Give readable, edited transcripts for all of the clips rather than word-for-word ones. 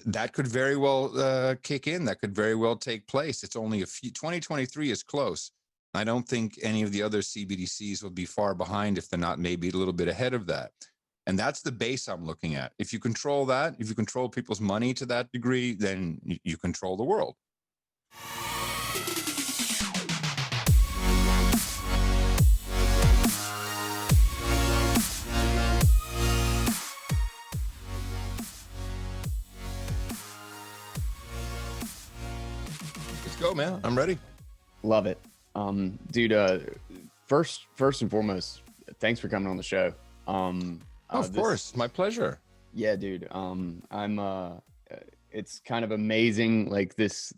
that could very well kick in. That could very well take place. It's only 2023 is close. I don't think any of the other CBDCs will be far behind, if they're not maybe a little bit ahead of that. And that's the base I'm looking at. If you control that, if you control people's money to that degree, then you control the world. Let's go, man. I'm ready. Love it. Dude, first and foremost, thanks for coming on the show. Of course, my pleasure. Yeah, dude. It's kind of amazing, like this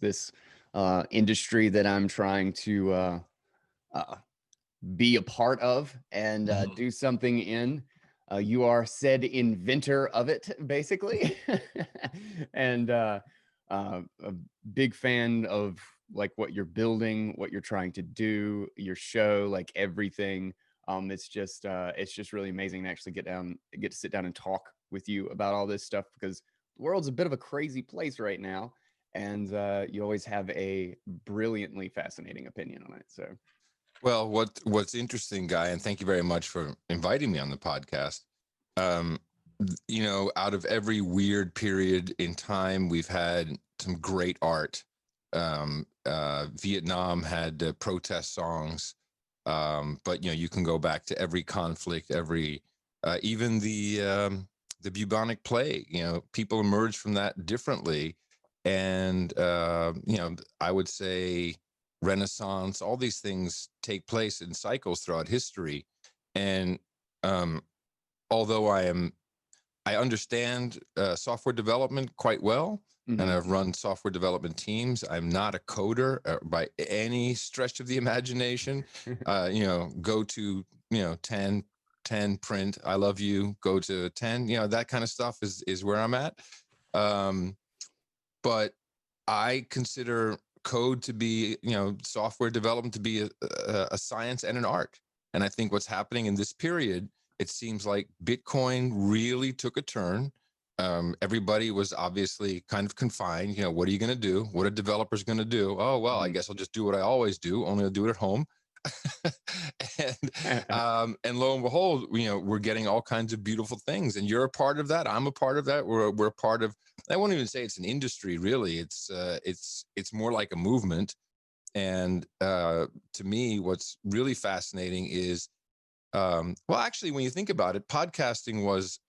industry that I'm trying to be a part of and do something in. You are said inventor of it, basically. And a big fan of like what you're building, what you're trying to do, your show, like everything. It's just really amazing to actually get to sit down and talk with you about all this stuff, because the world's a bit of a crazy place right now, and you always have a brilliantly fascinating opinion on it. So, well, what's interesting, Guy, and thank you very much for inviting me on the podcast. You know, out of every weird period in time, we've had some great art. Vietnam had protest songs. But you can go back to every conflict, even the bubonic plague. People emerged from that differently, and I would say Renaissance. All these things take place in cycles throughout history, and although I understand software development quite well. And I've run software development teams. I'm not a coder by any stretch of the imagination. Go to 10 print. I love you. Go to 10. That kind of stuff is where I'm at. But I consider code to be, software development to be a science and an art. And I think what's happening in this period, it seems like Bitcoin really took a turn. Everybody was obviously kind of confined. What are you going to do? What are developers going to do? Oh, well, I guess I'll just do what I always do, only I'll do it at home. And lo and behold, we're getting all kinds of beautiful things, and you're a part of that. I'm a part of that. We're a part of, I won't even say it's an industry, really. It's more like a movement. And to me, what's really fascinating is, well, actually, when you think about it, podcasting was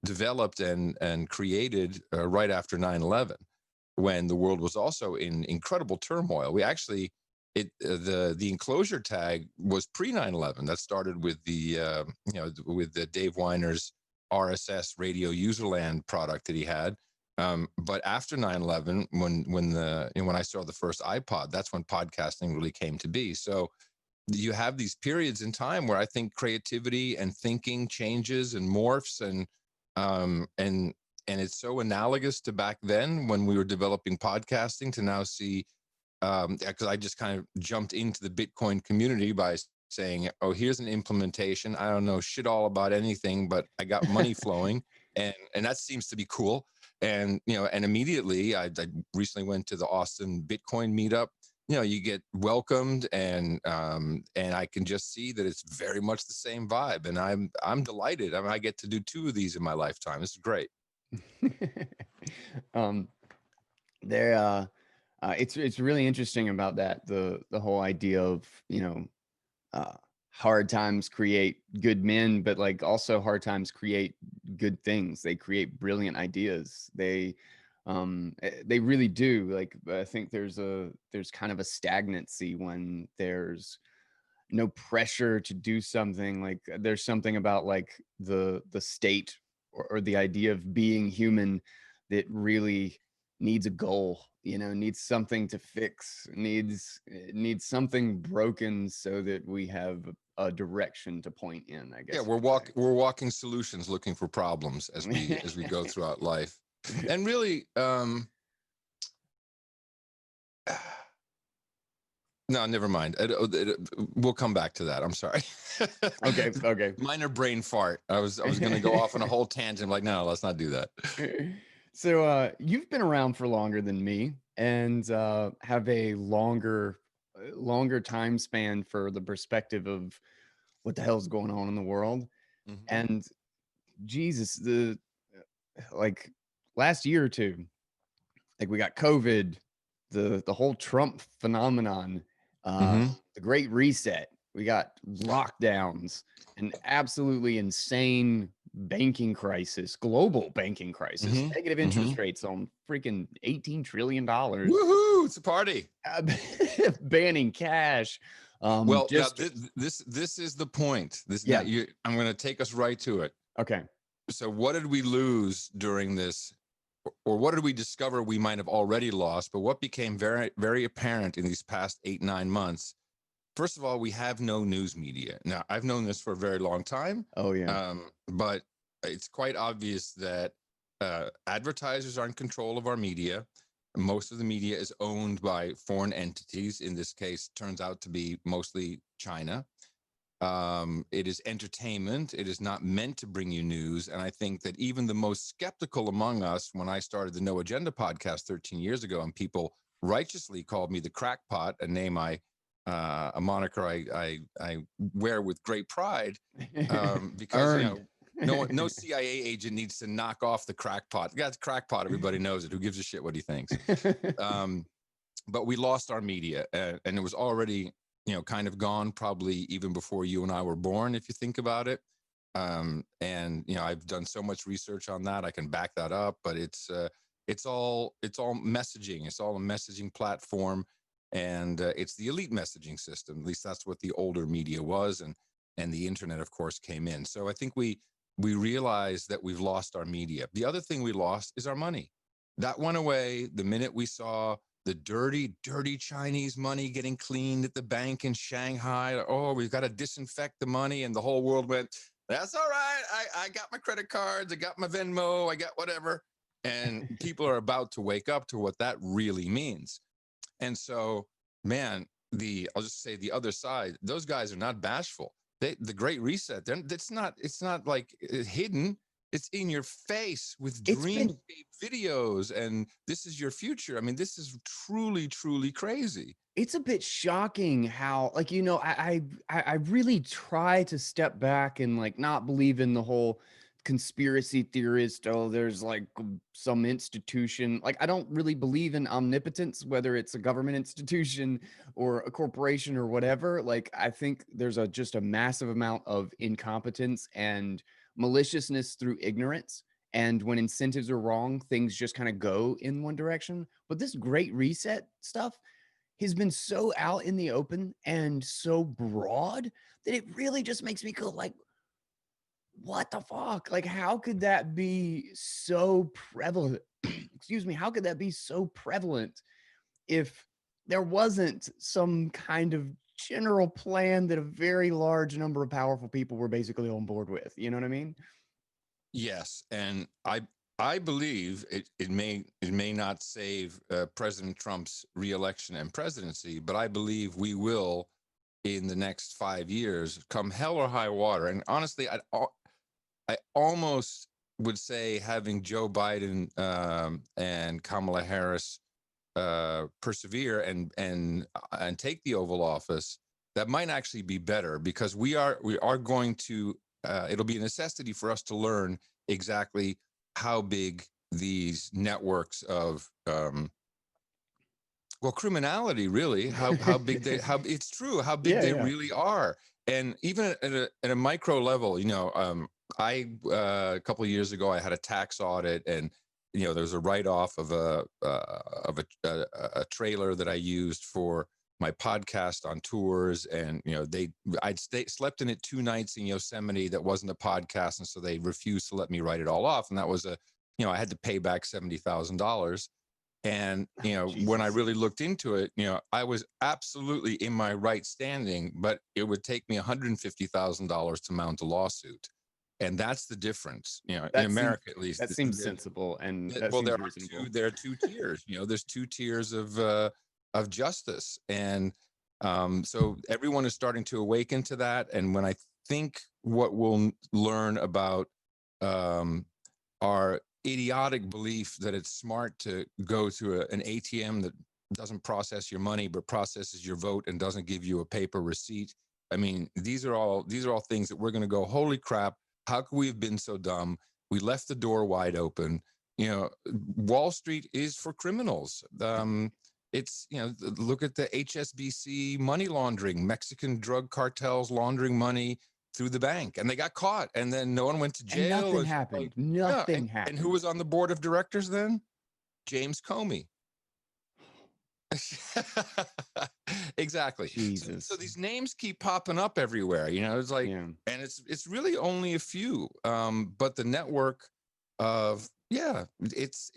developed and created right after 9/11, when the world was also in incredible turmoil. We actually, the enclosure tag was pre 9/11. That started with with the Dave Weiner's RSS radio userland product that he had. But after 9/11, when I saw the first iPod, that's when podcasting really came to be. So you have these periods in time where I think creativity and thinking changes and morphs, and it's so analogous to back then when we were developing podcasting to now see, because I just kind of jumped into the Bitcoin community by saying, oh, here's an implementation. I don't know shit all about anything, but I got money flowing, and that seems to be cool. And, and immediately I recently went to the Austin Bitcoin meetup. You get welcomed, and I can just see that it's very much the same vibe, and I'm delighted. I mean, I get to do 2 of these in my lifetime. This is great. It's really interesting about that, the whole idea of hard times create good men, but like also hard times create good things. They create brilliant ideas. They really do. Like, I think there's kind of a stagnancy when there's no pressure to do something. Like, there's something about like the state or the idea of being human that really needs a goal, needs something to fix, needs something broken so that we have a direction to point in, I guess. Yeah, we're walking solutions, looking for problems as we go throughout life. And really, no, never mind. We'll come back to that. I'm sorry. Okay. Minor brain fart. I was going to go off on a whole tangent. I'm like, no, let's not do that. So you've been around for longer than me and have a longer time span for the perspective of what the hell's going on in the world. Mhm. And Jesus, the like last year or two, like we got COVID, the whole Trump phenomenon, Mhm. the Great Reset, we got lockdowns, an absolutely insane banking crisis, global banking crisis, Mhm. negative interest Mhm. rates on freaking $18 trillion, Woohoo! It's a party. banning cash. Well, now Just this is the point. This now yeah, you I'm going to take us right to it. okay. So what did we lose during this, or what did we discover we might have already lost, but what became very, very apparent in these past 8, 9 months? First of all, we have no news media. Now, I've known this for a very long time, Oh yeah. but it's quite obvious that advertisers are in control of our media. Most of the media is owned by foreign entities. In this case, turns out to be mostly China. It is entertainment. It is not meant to bring you news. And I think that even the most skeptical among us, when I started the No Agenda podcast 13 years ago, and people righteously called me the crackpot, a name a moniker I wear with great pride, because Earned. no CIA agent needs to knock off the crackpot. The guy's crackpot. Everybody knows it. Who gives a shit what he thinks? But we lost our media, and it was already kind of gone probably even before you and I were born, if you think about it. And I've done so much research on that. I can back that up, but it's all messaging. It's all a messaging platform, and it's the elite messaging system. At least that's what the older media was, and the internet, of course, came in. So I think we realized that we've lost our media. The other thing we lost is our money. That went away the minute we saw the dirty, dirty Chinese money getting cleaned at the bank in Shanghai. Oh, we've got to disinfect the money. And the whole world went, that's all right. I got my credit cards. I got my Venmo. I got whatever. And people are about to wake up to what that really means. And so, man, I'll just say the other side, those guys are not bashful. The Great Reset, it's not like hidden. It's in your face with It's been dreamscape videos, and this is your future. I mean, this is truly, truly crazy. it's a bit shocking how I really try to step back and like not believe in the whole conspiracy theorist. Oh, there's like some institution. Like I don't really believe in omnipotence, whether it's a government institution or a corporation or whatever. Like I think there's just a massive amount of incompetence and maliciousness through ignorance. And when incentives are wrong, things just kind of go in one direction. But this great reset stuff has been so out in the open and so broad that it really just makes me go like, what the fuck? Like, how could that be so prevalent? Excuse me. How could that be so prevalent if there wasn't some kind of general plan that a very large number of powerful people were basically on board with? You know what I mean? Yes, and I believe it may not save President Trump's reelection and presidency, but I believe we will in the next 5 years, come hell or high water. And honestly, I almost would say having Joe Biden and Kamala Harris persevere and take the Oval Office, that might actually be better, because we are going to it'll be a necessity for us to learn exactly how big these networks of criminality, really, how big they how it's true how big Yeah, they yeah. really are. And even at a micro level, I a couple of years ago I had a tax audit, and there was a write-off of a trailer that I used for my podcast on tours. And slept in it 2 nights in Yosemite that wasn't a podcast, and so they refused to let me write it all off. And that was I had to pay back $70,000. And when I Jesus. really looked into it, I was absolutely in my right standing, but it would take me $150,000 to mount a lawsuit. And that's the difference, in That seems America, at least. that seems sensible and that Well, seems reasonable. there are two tiers. There's 2 tiers of justice. And so everyone is starting to awaken to that. And when I think what we'll learn about our idiotic belief that it's smart to go to an ATM that doesn't process your money, but processes your vote and doesn't give you a paper receipt. I mean, these are all things that we're going to go, holy crap, how could we have been so dumb? We left the door wide open. You know, Wall Street is for criminals. It's, you know, look at the HSBC money laundering, Mexican drug cartels laundering money through the bank, and they got caught, and then no one went to jail. And nothing happened. Like, Nothing yeah, happened. And who was on the board of directors then? James Comey. Exactly. Jesus. So these names keep popping up everywhere. You know, it's like, and it's really only a few. But the network of it's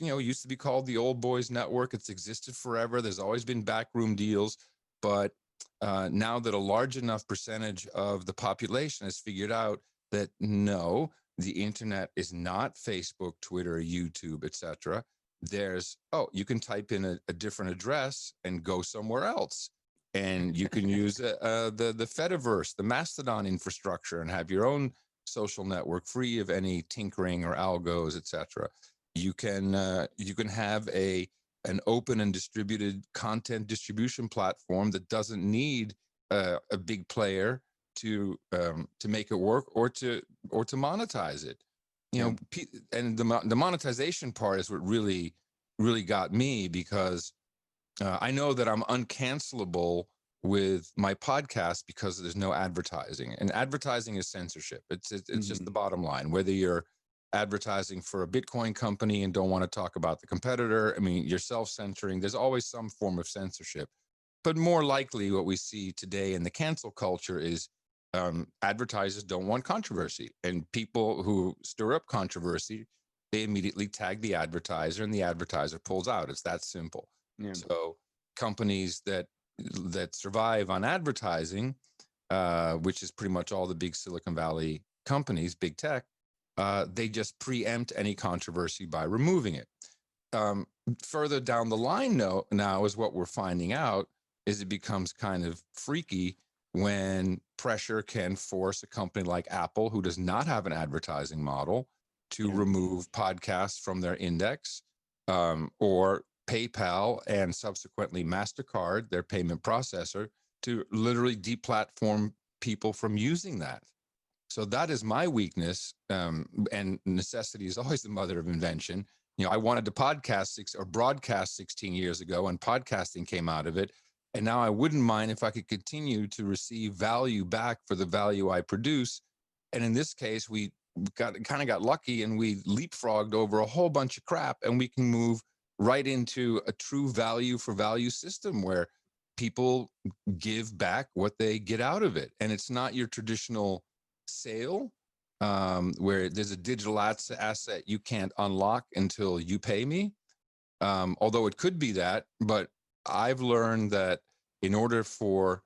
you know, it used to be called the Old Boys Network. It's existed forever. There's always been backroom deals, but now that a large enough percentage of the population has figured out that no, the internet is not Facebook, Twitter, YouTube, etc. There's, you can type in a different address and go somewhere else, and you can use the Fediverse, the Mastodon infrastructure, and have your own social network free of any tinkering or algos, etc. You can have an open and distributed content distribution platform that doesn't need a big player to make it work or to monetize it. You know, and the monetization part is what really got me, because I know that I'm uncancelable with my podcast because there's no advertising, and advertising is censorship. It's just the bottom line. Whether you're advertising for a Bitcoin company and don't want to talk about the competitor, I mean, you're self-censoring. There's always some form of censorship, but more likely what we see today in the cancel culture is advertisers don't want controversy, and people who stir up controversy, they immediately tag the advertiser, and the advertiser pulls out. It's that simple. So companies that survive on advertising, which is pretty much all the big Silicon Valley companies, big tech, they just preempt any controversy by removing it. Further down the line, now is what we're finding out is it becomes kind of freaky when pressure can force a company like Apple, who does not have an advertising model, to remove podcasts from their index, or PayPal and subsequently MasterCard, their payment processor, to literally deplatform people from using that. So that is my weakness, and necessity is always the mother of invention. You know, I wanted to broadcast 16 years ago, and podcasting came out of it. And now I wouldn't mind if I could continue to receive value back for the value I produce. And in this case, we kind of got lucky, and we leapfrogged over a whole bunch of crap, and we can move right into a true value for value system where people give back what they get out of it. And it's not your traditional sale, where there's a digital asset you can't unlock until you pay me. Although it could be that, but I've learned that in order for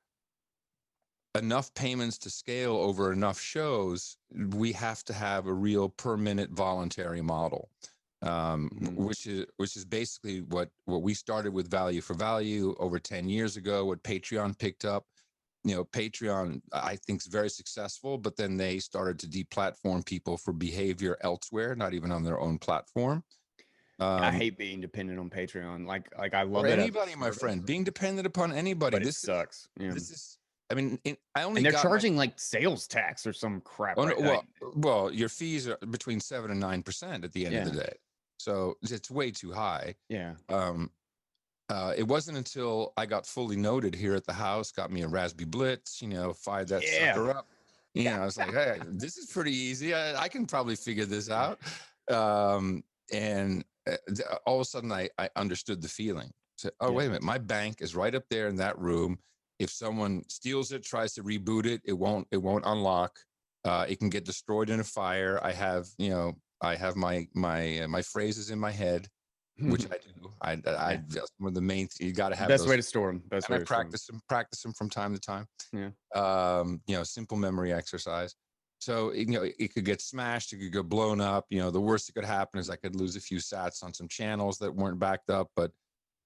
enough payments to scale over enough shows, we have to have a real per minute voluntary model, which is basically what we started with value for value over 10 years ago, what Patreon picked up. You know, Patreon, I think, is very successful, but then they started to deplatform people for behavior elsewhere, not even on their own platform. I hate being dependent on Patreon. Like I love it. Anybody, my friend, being dependent upon anybody. But this sucks. This is. I mean, and they're charging like sales tax or some crap. Well, your fees are between 7% and 9% at the end of the day, so it's way too high. It wasn't until I got fully noted here at the house, got me a Raspberry Blitz, you know, fired that sucker up. You know, I was like, hey, this is pretty easy. I can probably figure this out. And all of a sudden I understood the feeling. So, wait a minute, my bank is right up there in that room. If someone steals it, tries to reboot it, it won't unlock. It can get destroyed in a fire. I have my phrases in my head, which I do. I just one of the main. You got to have best way to store them. I practice them from time to time. You know, simple memory exercise. So, you know, it could get smashed. It could get blown up. You know, the worst that could happen is I could lose a few sats on some channels that weren't backed up. But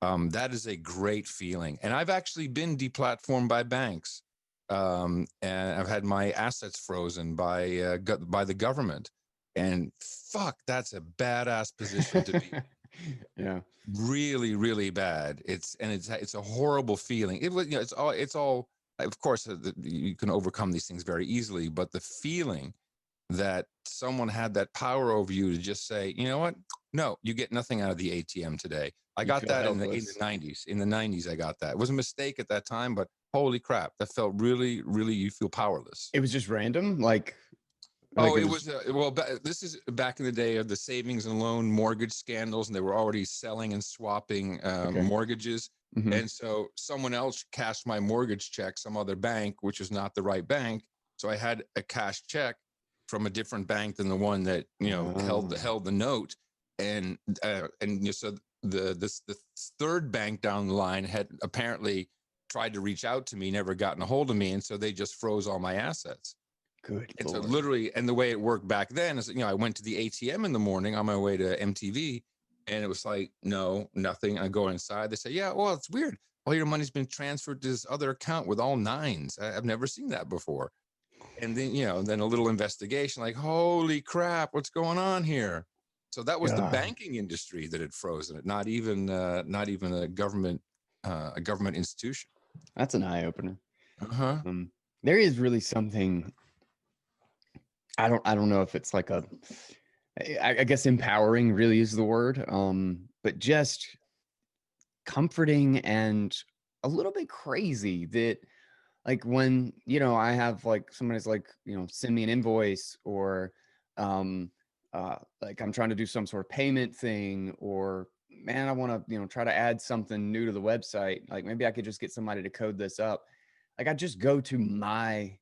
that is a great feeling. And I've actually been deplatformed by banks, and I've had my assets frozen by the government. And fuck, that's a badass position to be. Yeah. Really, really bad. It's a horrible feeling. It was, it's all, of course, you can overcome these things very easily, but the feeling that someone had that power over you to just say, you know what? No, you get nothing out of the ATM today. I You got feel that in the helpless. 90s. In the 90s, I got that. It was a mistake at that time, but holy crap, that felt really, really, you feel powerless. It was just random, like Oh, it it was. was well. This is back in the day of the savings and loan mortgage scandals, and they were already selling and swapping Okay. mortgages. Mhm. And so someone else cashed my mortgage check, some other bank, which was not the right bank. So I had a cash check from a different bank than the one that held the note, and so the third bank down the line had apparently tried to reach out to me, never gotten a hold of me, and so they just froze all my assets. Good And so Lord. literally, and the way it worked back then is, I went to the ATM in the morning on my way to MTV, and it was like, no, nothing. I go inside. They say, yeah, well, it's weird. All your money's been transferred to this other account with all nines. I've never seen that before. And then, then a little investigation, like, holy crap, what's going on here? So that was the God. banking industry that had frozen it, not even a government institution. That's an eye opener. Uh-huh. There is really something. I don't know if it's like I guess empowering really is the word. But just comforting and a little bit crazy that, like, when I have like somebody's like send me an invoice, or like I'm trying to do some sort of payment thing, or man, I want to try to add something new to the website, like maybe I could just get somebody to code this up. Like I just go to my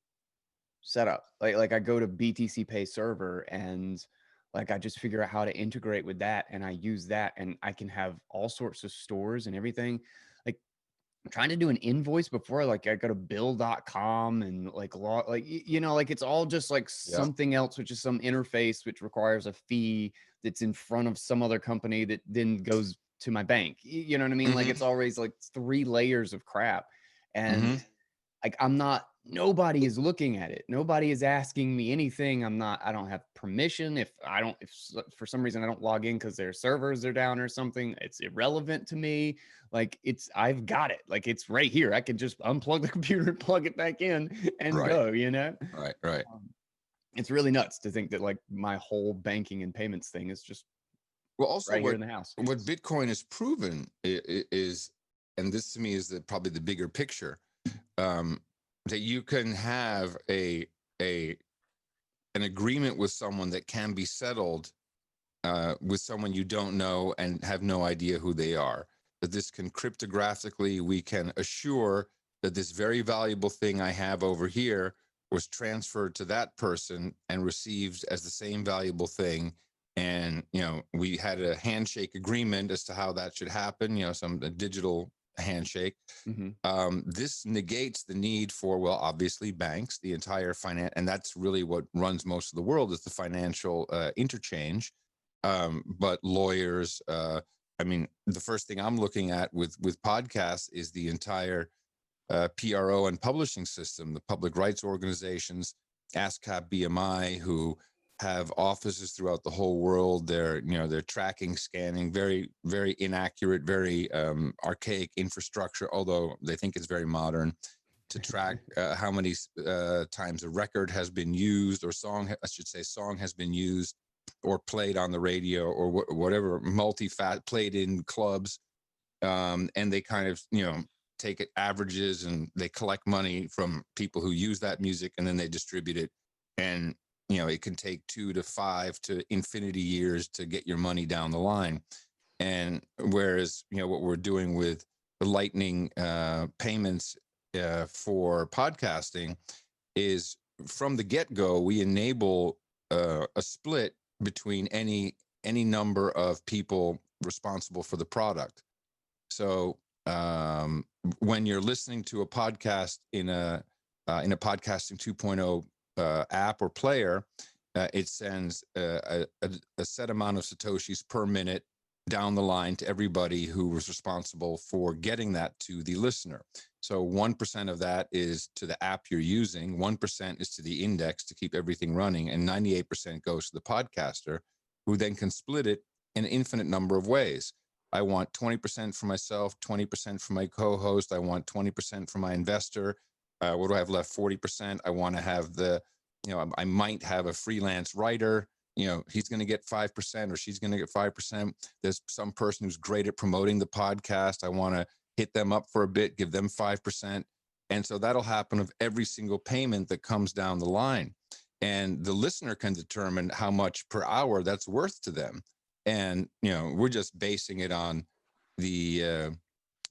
setup, like I go to BTC Pay server, and like I just figure out how to integrate with that, and I use that, and I can have all sorts of stores and everything. Like I'm trying to do an invoice before, like I go to bill.com and like like it's all just like something else, which is some interface which requires a fee that's in front of some other company that then goes to my bank. You know what I mean? Like it's always like 3 layers of crap. And like nobody is looking at it. Nobody is asking me anything. I don't have permission. If for some reason I don't log in because their servers are down or something, it's irrelevant to me. Like I've got it. Like it's right here. I can just unplug the computer and plug it back in and go, Right. It's really nuts to think that like my whole banking and payments thing is just Well, also right here in the house. what Bitcoin has proven is, and this to me is probably the bigger picture, that you can have an agreement with someone that can be settled with someone you don't know and have no idea who they are. That this can cryptographically, we can assure that this very valuable thing I have over here was transferred to that person and received as the same valuable thing. And, we had a handshake agreement as to how that should happen, a digital handshake. This negates the need for, well, obviously banks, the entire finance, and that's really what runs most of the world is the financial interchange. But lawyers, the first thing I'm looking at with podcasts is the entire PRO and publishing system, the public rights organizations, ASCAP, BMI, who have offices throughout the whole world. They're tracking, scanning, very, very inaccurate, very archaic infrastructure, although they think it's very modern, to track how many times a record has been used, or song has been used or played on the radio, or whatever, played in clubs. And they kind of, take it averages, and they collect money from people who use that music, and then they distribute it. And, it can take 2 to 5 to infinity years to get your money down the line. And whereas, what we're doing with the lightning payments for podcasting is, from the get-go, we enable a split between any number of people responsible for the product. So when you're listening to a podcast in a podcasting 2.0 app or player, it sends a set amount of satoshis per minute down the line to everybody who was responsible for getting that to the listener. So 1% of that is to the app you're using, 1% is to the index to keep everything running, and 98% goes to the podcaster, who then can split it in an infinite number of ways. I want 20% for myself, 20% for my co-host. I want 20% for my investor. What do I have left? 40%. I want to have I might have a freelance writer. He's going to get 5% or she's going to get 5%. There's some person who's great at promoting the podcast. I want to hit them up for a bit, give them 5%. And so that'll happen of every single payment that comes down the line. And the listener can determine how much per hour that's worth to them. And, we're just basing it on the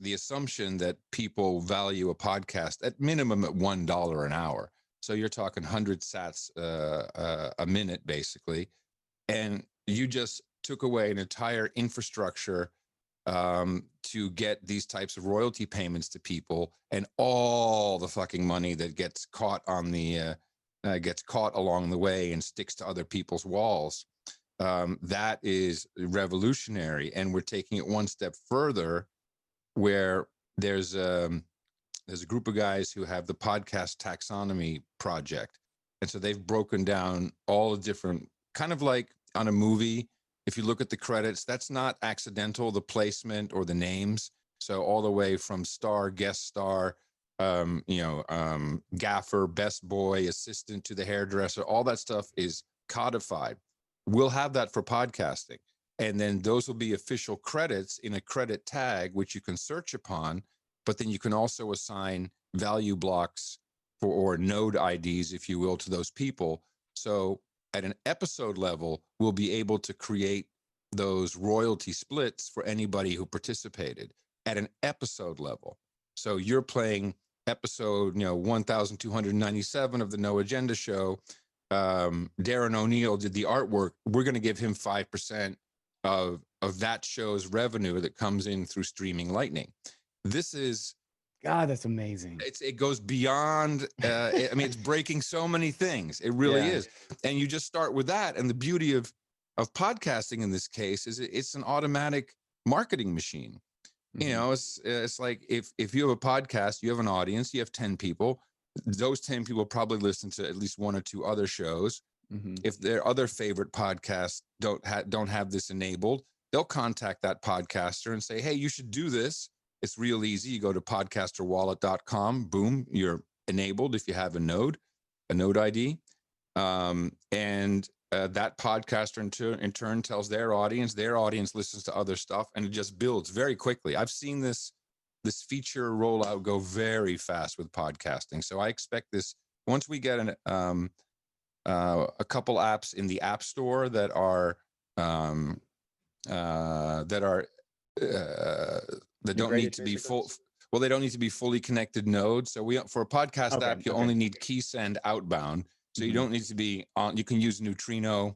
assumption that people value a podcast at minimum at $1 an hour. So you're talking 100 sats a minute, basically. And you just took away an entire infrastructure to get these types of royalty payments to people, and all the fucking money that gets caught on the gets caught along the way and sticks to other people's walls. That is revolutionary. And we're taking it one step further, where there's a group of guys who have the podcast taxonomy project. And so they've broken down all the different, kind of like on a movie, if you look at the credits, that's not accidental, the placement or the names. So all the way from star, guest star, gaffer, best boy, assistant to the hairdresser, all that stuff is codified. We'll have that for podcasting. And then those will be official credits in a credit tag, which you can search upon. But then you can also assign value blocks or node IDs, if you will, to those people. So at an episode level, we'll be able to create those royalty splits for anybody who participated at an episode level. So you're playing episode 1297 of the No Agenda Show. Darren O'Neill did the artwork. We're going to give him 5% of that show's revenue that comes in through streaming lightning. This is, God, that's amazing. It goes beyond, it's breaking so many things. It really is. And you just start with that. And the beauty of podcasting in this case is it's an automatic marketing machine. Mm-hmm. It's like if you have a podcast, you have an audience, you have 10 people. Those 10 people probably listen to at least one or two other shows. Mm-hmm. If their other favorite podcasts don't have this enabled, they'll contact that podcaster and say, hey, you should do this. It's real easy. You go to podcasterwallet.com. Boom, you're enabled if you have a node ID. And that podcaster in turn tells their audience listens to other stuff, and it just builds very quickly. I've seen this feature rollout go very fast with podcasting. So I expect this, once we get a couple apps in the App Store that don't need to be full. Well, they don't need to be fully connected nodes. So for a podcast app, you only need key send outbound. So you don't need to be on. You can use Neutrino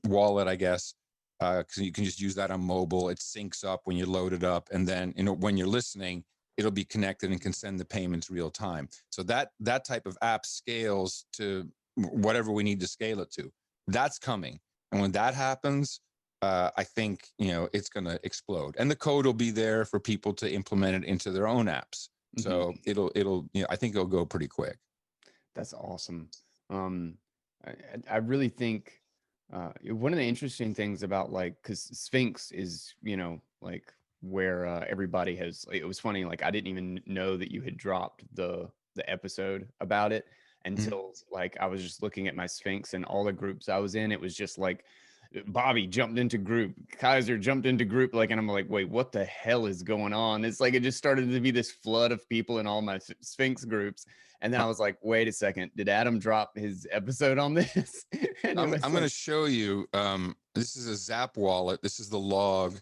wallet, I guess, because you can just use that on mobile. It syncs up when you load it up, and then when you're listening, it'll be connected and can send the payments real time. So that type of app scales to whatever we need to scale it to. That's coming, and when that happens, I think it's going to explode, and the code will be there for people to implement it into their own apps. So it'll I think it'll go pretty quick. That's awesome. I really think one of the interesting things about, like, because Sphinx is like where everybody has. It was funny, like I didn't even know that you had dropped the episode about it until like I was just looking at my Sphinx and all the groups I was in. It was just like Bobby jumped into group, Kaiser jumped into group, like, and I'm like, wait, what the hell is going on? It's like it just started to be this flood of people in all my Sphinx groups. And then I was like, wait a second, did Adam drop his episode on this? I'm going to show you. This is a Zap wallet. This is the log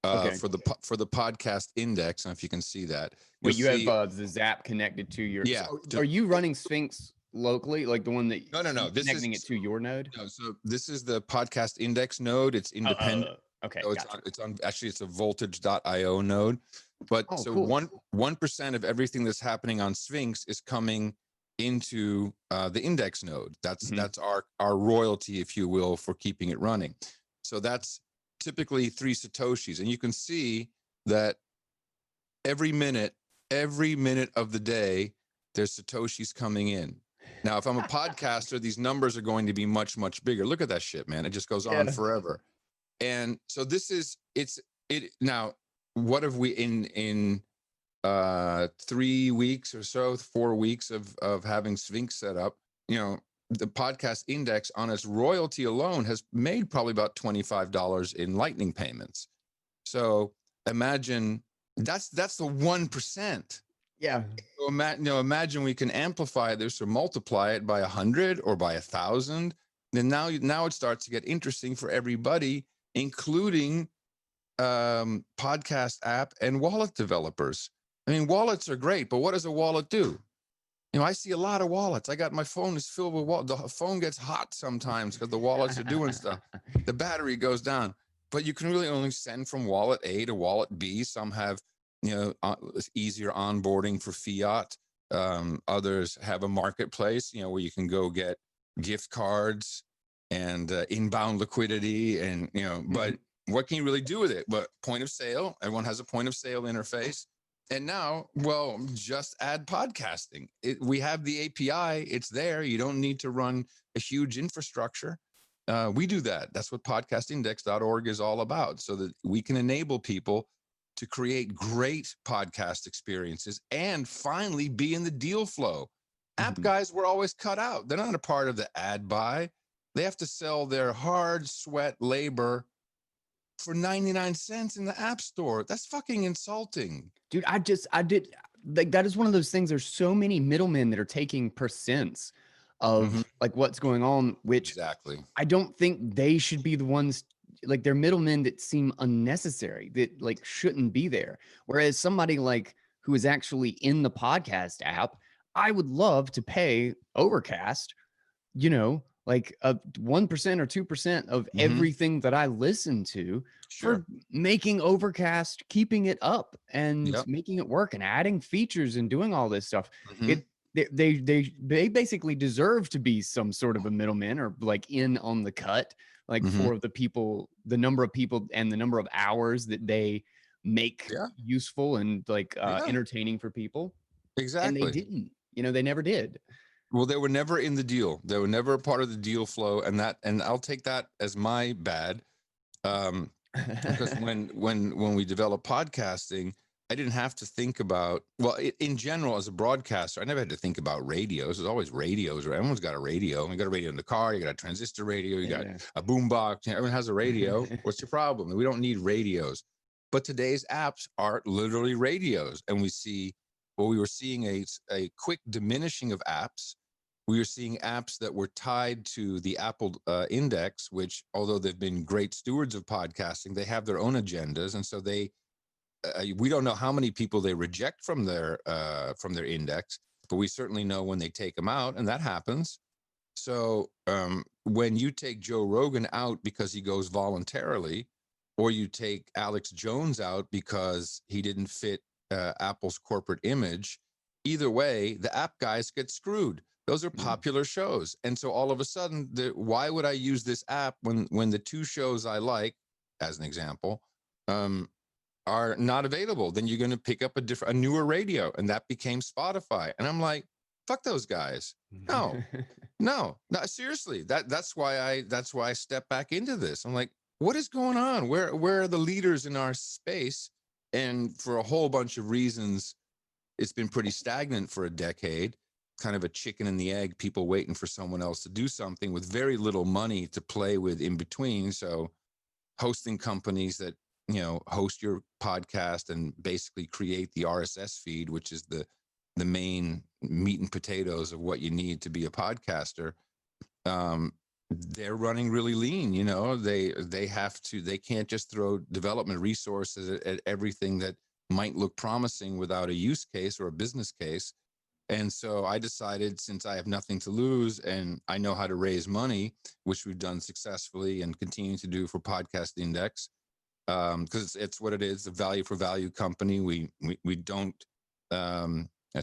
for the podcast index. I don't know if you can see that. Wait, you have the Zap connected to your. Yeah. So are you running Sphinx locally, like the one that no, this connecting it to your node? No, so this is the podcast index node. It's independent. Okay, so it's on actually it's a voltage.io node. But cool. 1% of everything that's happening on Sphinx is coming into the index node. That's our royalty, if you will, for keeping it running. So that's typically 3 Satoshis. And you can see that every minute of the day, there's Satoshis coming in. Now, if I'm a podcaster, these numbers are going to be much, much bigger. Look at that shit, man. It just goes on forever. And so this is, now, what have we in 3 weeks or so, 4 weeks of having Sphinx set up, you know, the podcast index on its royalty alone has made probably about $25 in lightning payments. So imagine that's the 1%. Yeah. So imagine we can amplify this or multiply it by 100 or by 1,000. Then now it starts to get interesting for everybody, including podcast app and wallet developers. I mean, wallets are great, but what does a wallet do? You know, I see a lot of wallets. My phone is filled with wallets. The phone gets hot sometimes because the wallets are doing stuff. The battery goes down, but you can really only send from wallet A to wallet B. Some have, you know, easier onboarding for fiat. Others have a marketplace, you know, where you can go get gift cards and inbound liquidity, and you know, but what can you really do with it? But point of sale. Everyone has a point of sale interface. And now, well, just add podcasting. We have the API. It's there. You don't need to run a huge infrastructure. We do that. That's what podcastindex.org is all about, so that we can enable people to create great podcast experiences and finally be in the deal flow. App guys were always cut out. They're not a part of the ad buy. They have to sell their hard sweat labor for 99 cents in the app store. That's fucking insulting. Dude, I did like, that is one of those things. There's so many middlemen that are taking percents of like what's going on, which Exactly. I don't think they should be the ones, like, they're middlemen that seem unnecessary, that like shouldn't be there. Whereas somebody like who is actually in the podcast app, I would love to pay Overcast, you know, like a 1% or 2% of everything that I listen to for making Overcast, keeping it up and making it work and adding features and doing all this stuff. They basically deserve to be some sort of a middleman or like in on the cut, like for the people, the number of people and the number of hours that they make useful and like entertaining for people. Exactly. And they didn't, you know, they never did. Well, they were never in the deal. They were never a part of the deal flow, and I'll take that as my bad, because when we developed podcasting, I didn't have to think about, well, in general, as a broadcaster, I never had to think about radios. There's always radios. Right? Everyone's got a radio. You got a radio in the car. You got a transistor radio. You got a boombox. Everyone has a radio. What's your problem? We don't need radios. But today's apps are literally radios, and we were seeing a quick diminishing of apps. We were seeing apps that were tied to the Apple index, which, although they've been great stewards of podcasting, they have their own agendas, and so we don't know how many people they reject from their index, but we certainly know when they take them out, and that happens. So when you take Joe Rogan out because he goes voluntarily, or you take Alex Jones out because he didn't fit Apple's corporate image, either way, the app guys get screwed. Those are popular shows. And so all of a sudden, why would I use this app when the two shows I like, as an example, are not available? Then you're going to pick up a newer radio, and that became Spotify. And I'm like, fuck those guys. No, seriously. That's why I stepped back into this. I'm like, what is going on? Where are the leaders in our space? And for a whole bunch of reasons, it's been pretty stagnant for a decade. Kind of a chicken and the egg, people waiting for someone else to do something with very little money to play with in between. So hosting companies that, you know, host your podcast and basically create the RSS feed, which is the main meat and potatoes of what you need to be a podcaster. They're running really lean. You know, they can't just throw development resources at everything that might look promising without a use case or a business case. And so I decided, since I have nothing to lose and I know how to raise money, which we've done successfully and continue to do for Podcast Index, because it's what it is, a value for value company. We don't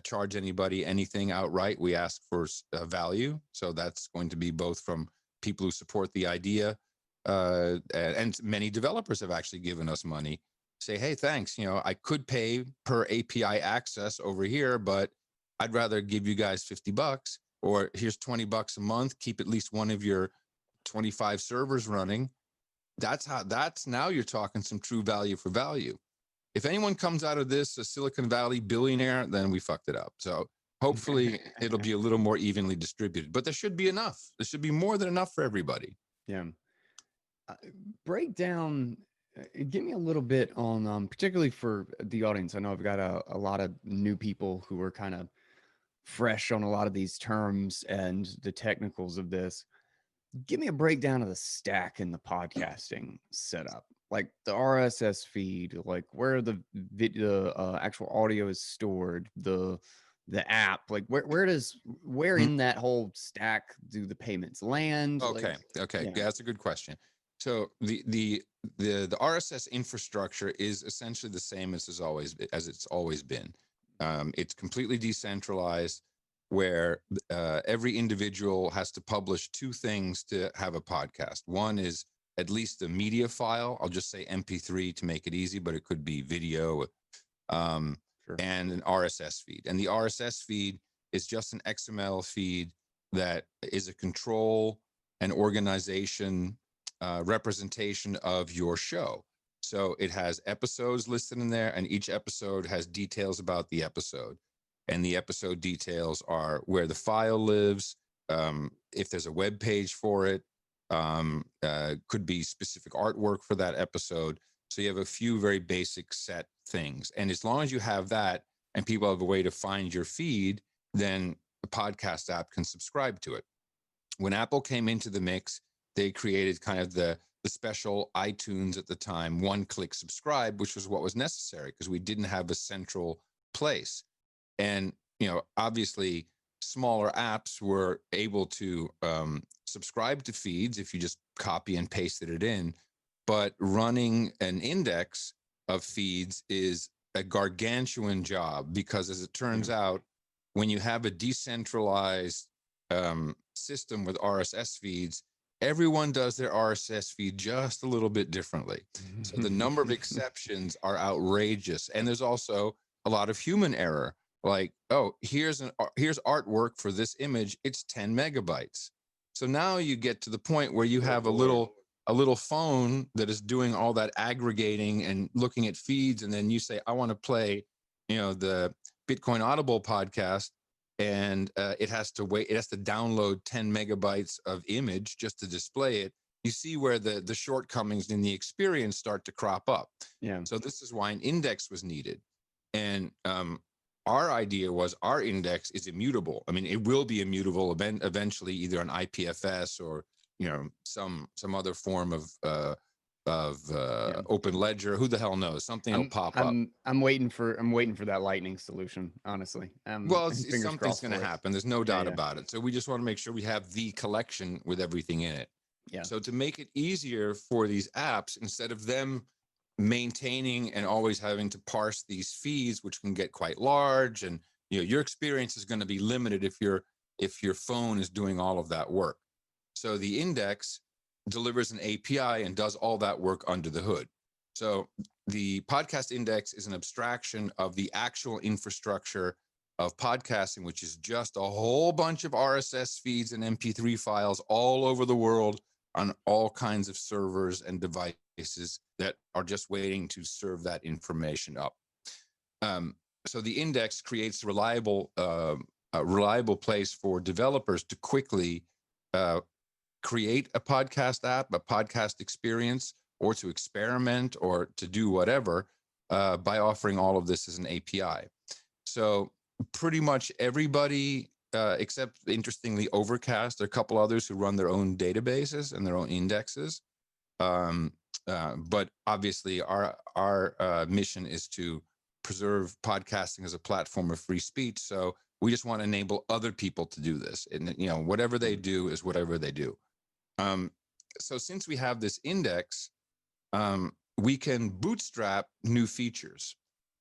charge anybody anything outright. We ask for value. So that's going to be both from people who support the idea, and many developers have actually given us money. Say, hey, thanks. I could pay per API access over here, but I'd rather give you guys $50, or here's $20 a month. Keep at least one of your 25 servers running. That's now you're talking some true value for value. If anyone comes out of this a Silicon Valley billionaire, then we fucked it up. So hopefully it'll be a little more evenly distributed, but there should be enough. There should be more than enough for everybody. Yeah. Break down, give me a little bit on, particularly for the audience. I know I've got a lot of new people who are kind of fresh on a lot of these terms and the technicals of this. Give me a breakdown of the stack in the podcasting setup, like the RSS feed, like where the actual audio is stored, the app, like where in that whole stack do the payments land? Okay. Yeah. That's a good question. So the RSS infrastructure is essentially the same as it's always been. It's completely decentralized, where every individual has to publish two things to have a podcast. One is at least a media file. I'll just say MP3 to make it easy, but it could be video, Sure. and an RSS feed. And the RSS feed is just an XML feed that is a control and organization representation of your show. So it has episodes listed in there, and each episode has details about the episode. And the episode details are where the file lives, if there's a web page for it, could be specific artwork for that episode. So you have a few very basic set things. And as long as you have that and people have a way to find your feed, then the podcast app can subscribe to it. When Apple came into the mix, they created kind of the special iTunes at the time, one-click subscribe, which was what was necessary because we didn't have a central place. And, obviously smaller apps were able to subscribe to feeds if you just copy and pasted it in. But running an index of feeds is a gargantuan job because, as it turns out, when you have a decentralized system with RSS feeds, everyone does their RSS feed just a little bit differently. So the number of exceptions are outrageous. And there's also a lot of human error. Like, oh, here's artwork for this image. It's 10 megabytes. So now you get to the point where you have a little phone that is doing all that aggregating and looking at feeds. And then you say, I want to play, the Bitcoin Audible podcast. And it has to download 10 megabytes of image just to display it. You see where the shortcomings in the experience start to crop up. Yeah. So this is why an index was needed. And our idea was our index is immutable. I mean, it will be immutable eventually, either on IPFS or some other form of open ledger. Who the hell knows? Something will pop up. I'm waiting for that lightning solution, honestly. Well, something's going to happen. There's no doubt about it. So we just want to make sure we have the collection with everything in it. Yeah. So to make it easier for these apps, instead of them maintaining and always having to parse these feeds, which can get quite large, and your experience is going to be limited if your phone is doing all of that work. So the index delivers an API and does all that work under the hood. So the podcast index is an abstraction of the actual infrastructure of podcasting, which is just a whole bunch of RSS feeds and MP3 files all over the world on all kinds of servers and devices that are just waiting to serve that information up. So the index creates a reliable place for developers to quickly create a podcast app, a podcast experience, or to experiment or to do whatever by offering all of this as an API. So pretty much everybody, except interestingly Overcast, a couple others who run their own databases and their own indexes. But obviously our mission is to preserve podcasting as a platform of free speech. So we just want to enable other people to do this. And whatever they do is whatever they do. So since we have this index, we can bootstrap new features.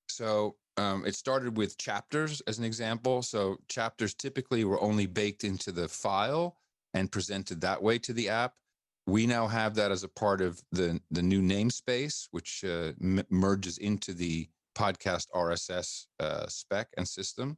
So it started with chapters as an example. So chapters typically were only baked into the file and presented that way to the app. we now have that as a part of the new namespace, which merges into the podcast RSS spec and system.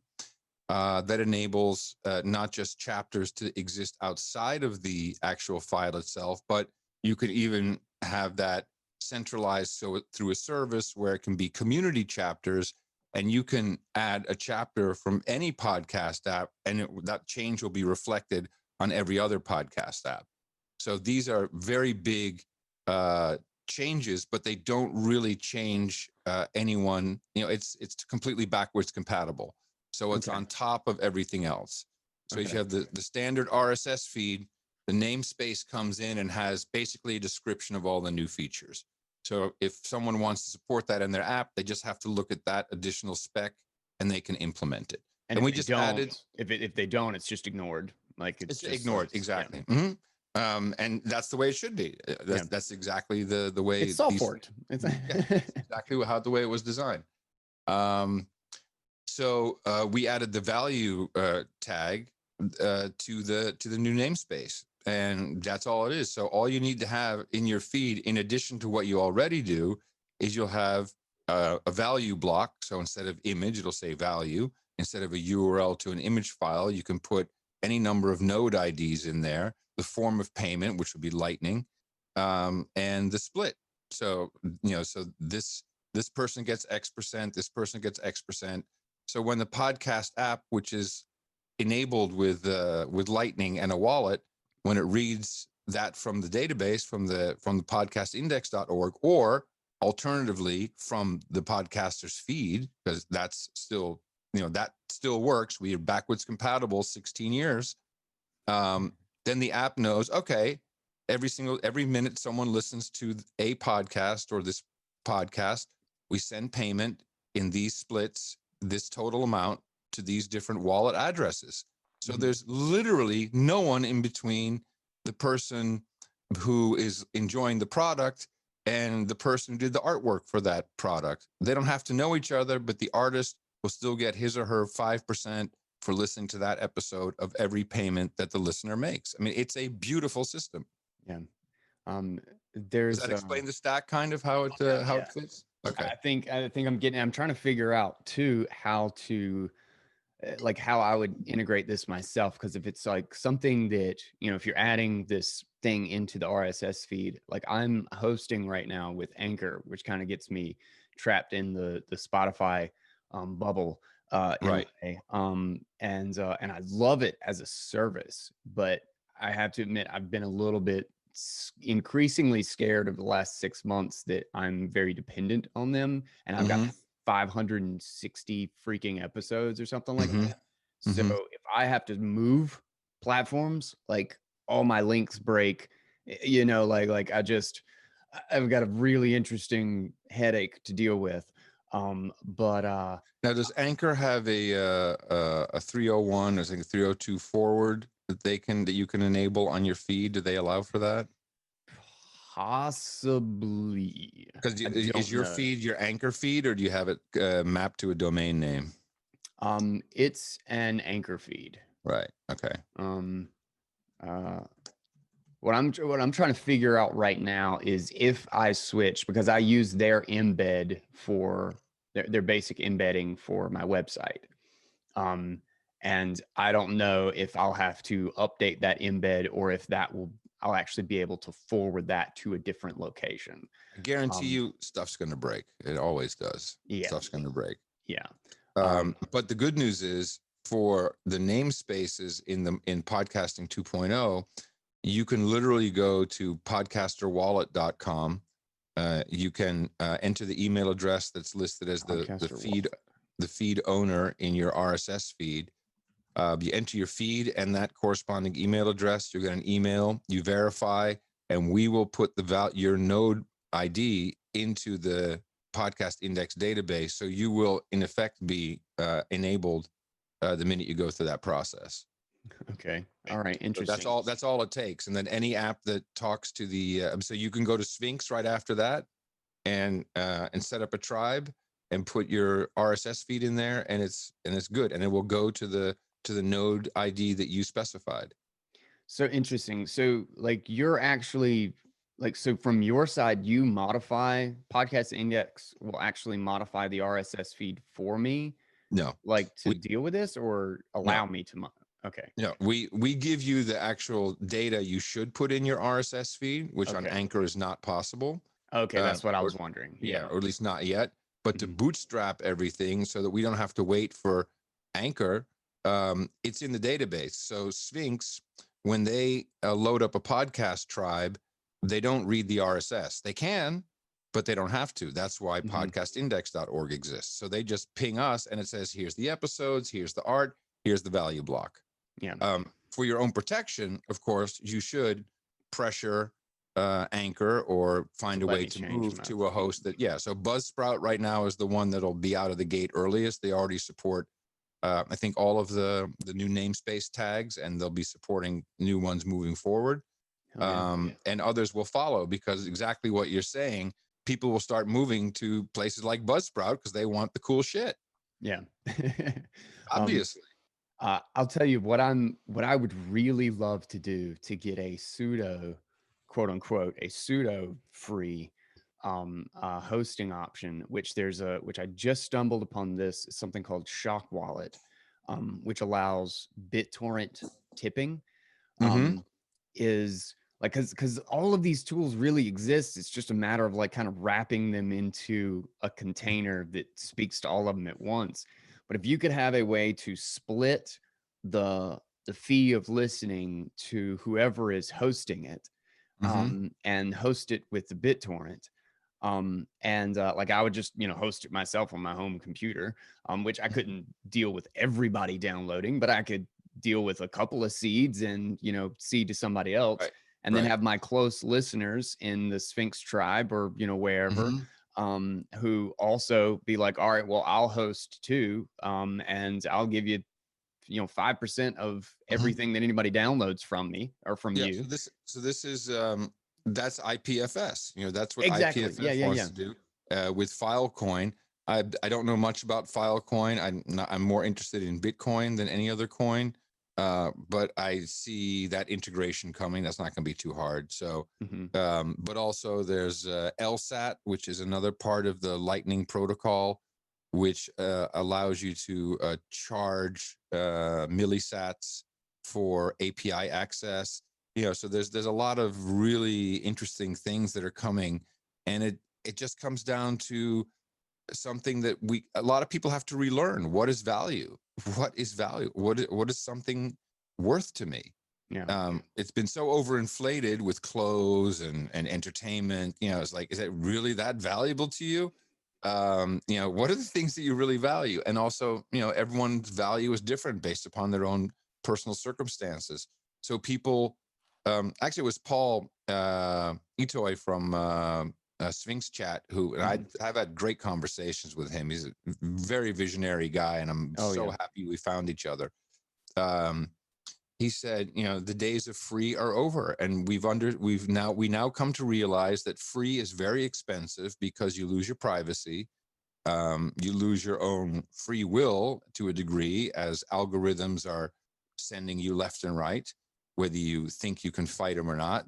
That enables not just chapters to exist outside of the actual file itself, but you could even have that centralized, so through a service where it can be community chapters, and you can add a chapter from any podcast app, and that change will be reflected on every other podcast app. So these are very big changes, but they don't really change anyone. It's completely backwards compatible. So it's on top of everything else. So if you have the standard RSS feed, the namespace comes in and has basically a description of all the new features. So if someone wants to support that in their app, they just have to look at that additional spec and they can implement it. And we just added. If they don't, it's just ignored. Like it's just ignored. Exactly. Yeah. Mm-hmm. And that's the way it should be. That's exactly the way it's software. It's exactly the way it was designed. So we added the value tag to the new namespace, and that's all it is. So all you need to have in your feed, in addition to what you already do, is you'll have a value block. So instead of image, it'll say value. Instead of a URL to an image file, you can put any number of node IDs in there, the form of payment, which would be Lightning, and the split. So, so this person gets X%, this person gets X%. So when the podcast app, which is enabled with Lightning and a wallet, when it reads that from the database, from the podcastindex.org, or alternatively from the podcaster's feed, because that's still, that still works. We are backwards compatible 16 years. Then the app knows, okay, every minute someone listens to a podcast or this podcast, we send payment in these splits, this total amount, to these different wallet addresses. So there's literally no one in between the person who is enjoying the product and the person who did the artwork for that product. They don't have to know each other, but the artist will still get his or her 5% for listening to that episode of every payment that the listener makes. I mean, it's a beautiful system. Yeah. Does that explain the stack kind of how it fits? Okay. I think I'm trying to figure out too how to like how I would integrate this myself, because if it's like something that, if you're adding this thing into the RSS feed, like I'm hosting right now with Anchor, which kind of gets me trapped in the Spotify bubble right. And I love it as a service, but I have to admit I've been a little bit increasingly scared of the last 6 months that I'm very dependent on them, and I've got 560 freaking episodes or something like that. So if I have to move platforms, like all my links break, like I've got a really interesting headache to deal with. But now, does Anchor have a 301 or 302 forward that you can enable on your feed? Do they allow for that? Possibly. Because is your feed your Anchor feed, or do you have it mapped to a domain name? It's an Anchor feed. Right. Okay. What I'm trying to figure out right now is if I switch, because I use their embed for their basic embedding for my website. And I don't know if I'll have to update that embed, or if I'll actually be able to forward that to a different location. I guarantee you stuff's going to break. It always does. Yeah. Stuff's going to break. Yeah. But the good news is, for the namespaces in podcasting 2.0, you can literally go to podcasterwallet.com. You can enter the email address that's listed as the feed owner in your RSS feed. You enter your feed and that corresponding email address. You get an email. You verify, and we will put your node ID into the podcast index database. So you will, in effect, be enabled the minute you go through that process. Okay. All right. Interesting. So that's all it takes. And then any app that talks to the so you can go to Sphinx right after that and set up a tribe and put your RSS feed in there, and it's good, and it will go to the node ID that you specified. So interesting. So like you're actually like, so from your side, you modify Podcast Index will actually modify the RSS feed for me, No, like to we deal with this or no. allow me to okay. No, we give you the actual data you should put in your RSS feed, which on Okay. Anchor is not possible. Okay, that's what I Or was wondering. yeah, Yeah. or at least not yet. But to Mhm. bootstrap everything so that we don't have to wait for Anchor, it's in the database. So Sphinx, when they load up a podcast tribe, they don't read the RSS. They can, but they don't have to. That's why Mhm. podcastindex.org exists. So they just ping us and it says, here's the episodes, here's the art, here's the value block. Yeah. For your own protection, of course, you should pressure Anchor or To find a let way me to change move my to a feed. host that, yeah. So Buzzsprout right now is the one that'll be out of the gate earliest. They already support, I think, all of the new namespace tags, and they'll be supporting new ones moving forward. Oh yeah. And others will follow because exactly what you're saying, people will start moving to places like Buzzsprout because they want the cool shit, Yeah. um obviously. I'll tell you what I would really love to do to get a pseudo, quote unquote, a pseudo free hosting option, which I just stumbled upon this, something called Shock Wallet, which allows BitTorrent tipping. Mm-hmm. Um, is like because all of these tools really exist. It's just a matter of like kind of wrapping them into a container that speaks to all of them at once. But if you could have a way to split the the fee of listening to whoever is hosting it, Mm-hmm. and host it with the BitTorrent, and like I would just host it myself on my home computer, which I couldn't deal with everybody downloading, but I could deal with a couple of seeds and seed to somebody else, Right. and then Right. have my close listeners in the Sphinx tribe or wherever, Mm-hmm. who also be like, all right, well, I'll host too, and I'll give you 5% of Mm-hmm. everything that anybody downloads from me or from Yeah, you. so this is that's IPFS. That's what Exactly. Yeah, IPFS yeah, wants yeah. to do with Filecoin. I don't know much about Filecoin. I'm more interested in Bitcoin than any other coin. But I see that integration coming. That's not going to be too hard. So, Hmm. but also there's LSAT, which is another part of the Lightning protocol, which allows you to charge millisats for API access. So there's a lot of really interesting things that are coming, and it just comes down to something that a lot of people have to relearn. What is value? What is value? What is something worth to me? Yeah. It's been so overinflated with clothes and entertainment. It's like, is it really that valuable to you? What are the things that you really value? And also, everyone's value is different based upon their own personal circumstances. So people, actually, it was Paul Itoy from Sphinx Chat, who and Mhm. I've had great conversations with him. He's a very visionary guy, and I'm Oh so yeah. happy we found each other. Um, he said, the days of free are over, and we now come to realize that free is very expensive because you lose your privacy, you lose your own free will to a degree, as algorithms are sending you left and right, whether you think you can fight them or not.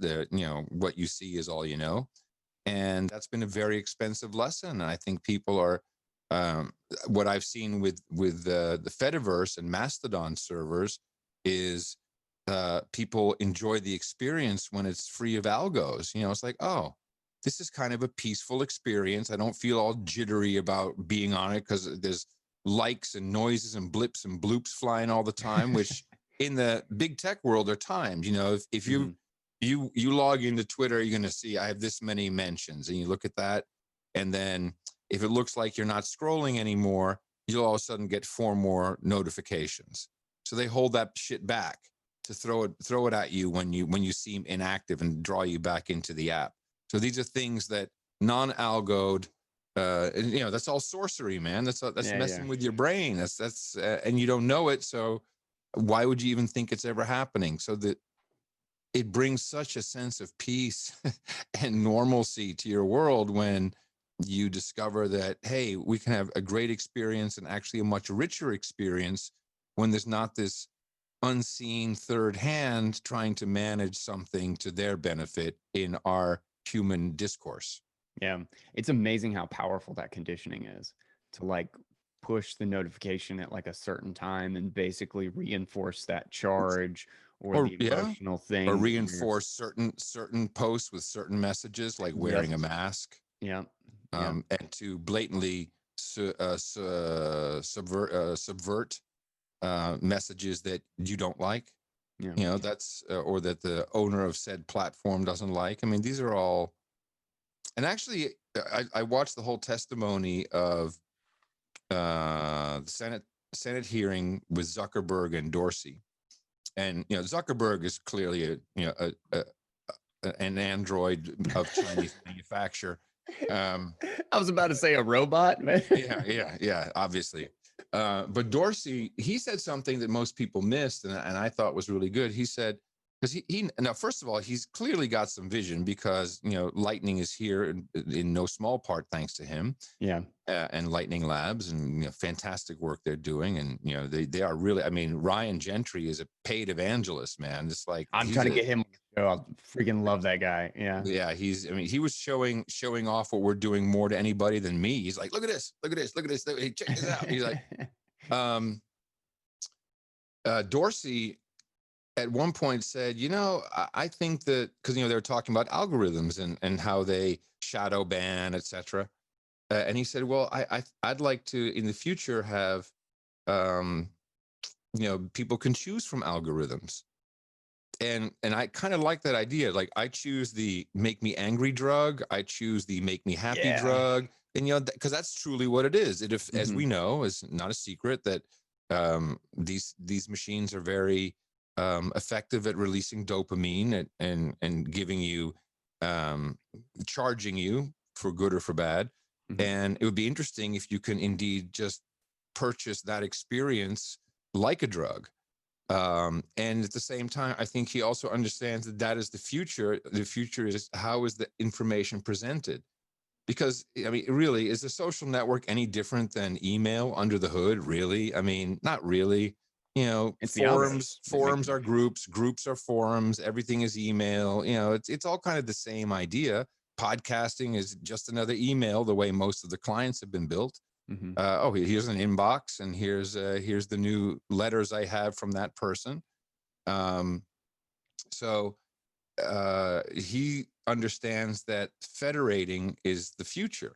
What you see is all you know, and that's been a very expensive lesson. And I think people are, what I've seen with the Fediverse and Mastodon servers is people enjoy the experience when it's free of algos. It's like, oh, this is kind of a peaceful experience. I don't feel all jittery about being on it because there's likes and noises and blips and bloops flying all the time, which in the big tech world are times, if you Mhm. you log into Twitter, you're going to see I have this many mentions, and you look at that, and then if it looks like you're not scrolling anymore, you'll all of a sudden get 4 more notifications. So they hold that shit back to throw it at you when you seem inactive and draw you back into the app. So these are things that non-algoed, that's all sorcery, man. That's Yeah, yeah. messing with your brain. And you don't know it. So why would you even think it's ever happening? So that it brings such a sense of peace and normalcy to your world when you discover that, hey, we can have a great experience and actually a much richer experience when there's not this unseen third hand trying to manage something to their benefit in our human discourse. Yeah. It's amazing how powerful that conditioning is to like push the notification at like a certain time and basically reinforce that charge or Or the yeah, emotional or thing in your. reinforce certain posts with certain messages, like Yep. wearing a mask, Yep. Yep. and to blatantly subvert messages that you don't like. Yeah. You know, that's or that the owner of said platform doesn't like. I mean, these are all. And actually, I watched the whole testimony of the Senate hearing with Zuckerberg and Dorsey. And Zuckerberg is clearly an android of Chinese manufacture. I was about to say a robot, man. Yeah, obviously. But Dorsey, he said something that most people missed, and I thought was really good. He said, because he now, first of all, he's clearly got some vision, because Lightning is here in no small part thanks to him. Yeah. And Lightning Labs, and fantastic work they're doing, and they are really. I mean, Ryan Gentry is a paid evangelist, man. It's like I'm trying to get him on the show. I freaking love that guy. Yeah. Yeah, he was showing off what we're doing more to anybody than me. He's like, look at this, look at this, look at this. Hey, check this out. He's like, Dorsey at one point said, I think that, because they were talking about algorithms and how they shadow ban, etc. And he said, well, I'd like to in the future have people can choose from algorithms. And I kind of like that idea. Like, I choose the make me angry drug, I choose the make me happy drug, and because that's truly what it is. As we know, is not a secret that these machines are very effective at releasing dopamine and giving you charging you for good or for bad. And it would be interesting if you can indeed just purchase that experience like a drug. And at the same time, I think he also understands that is the future. The future is how is the information presented? Because, I mean, really, is a social network any different than email under the hood? Really? I mean, not really. It's forums are groups, groups are forums, everything is email. It's all kind of the same idea. Podcasting is just another email, the way most of the clients have been built. Here's an inbox, and here's the new letters I have from that person. So he understands that federating is the future.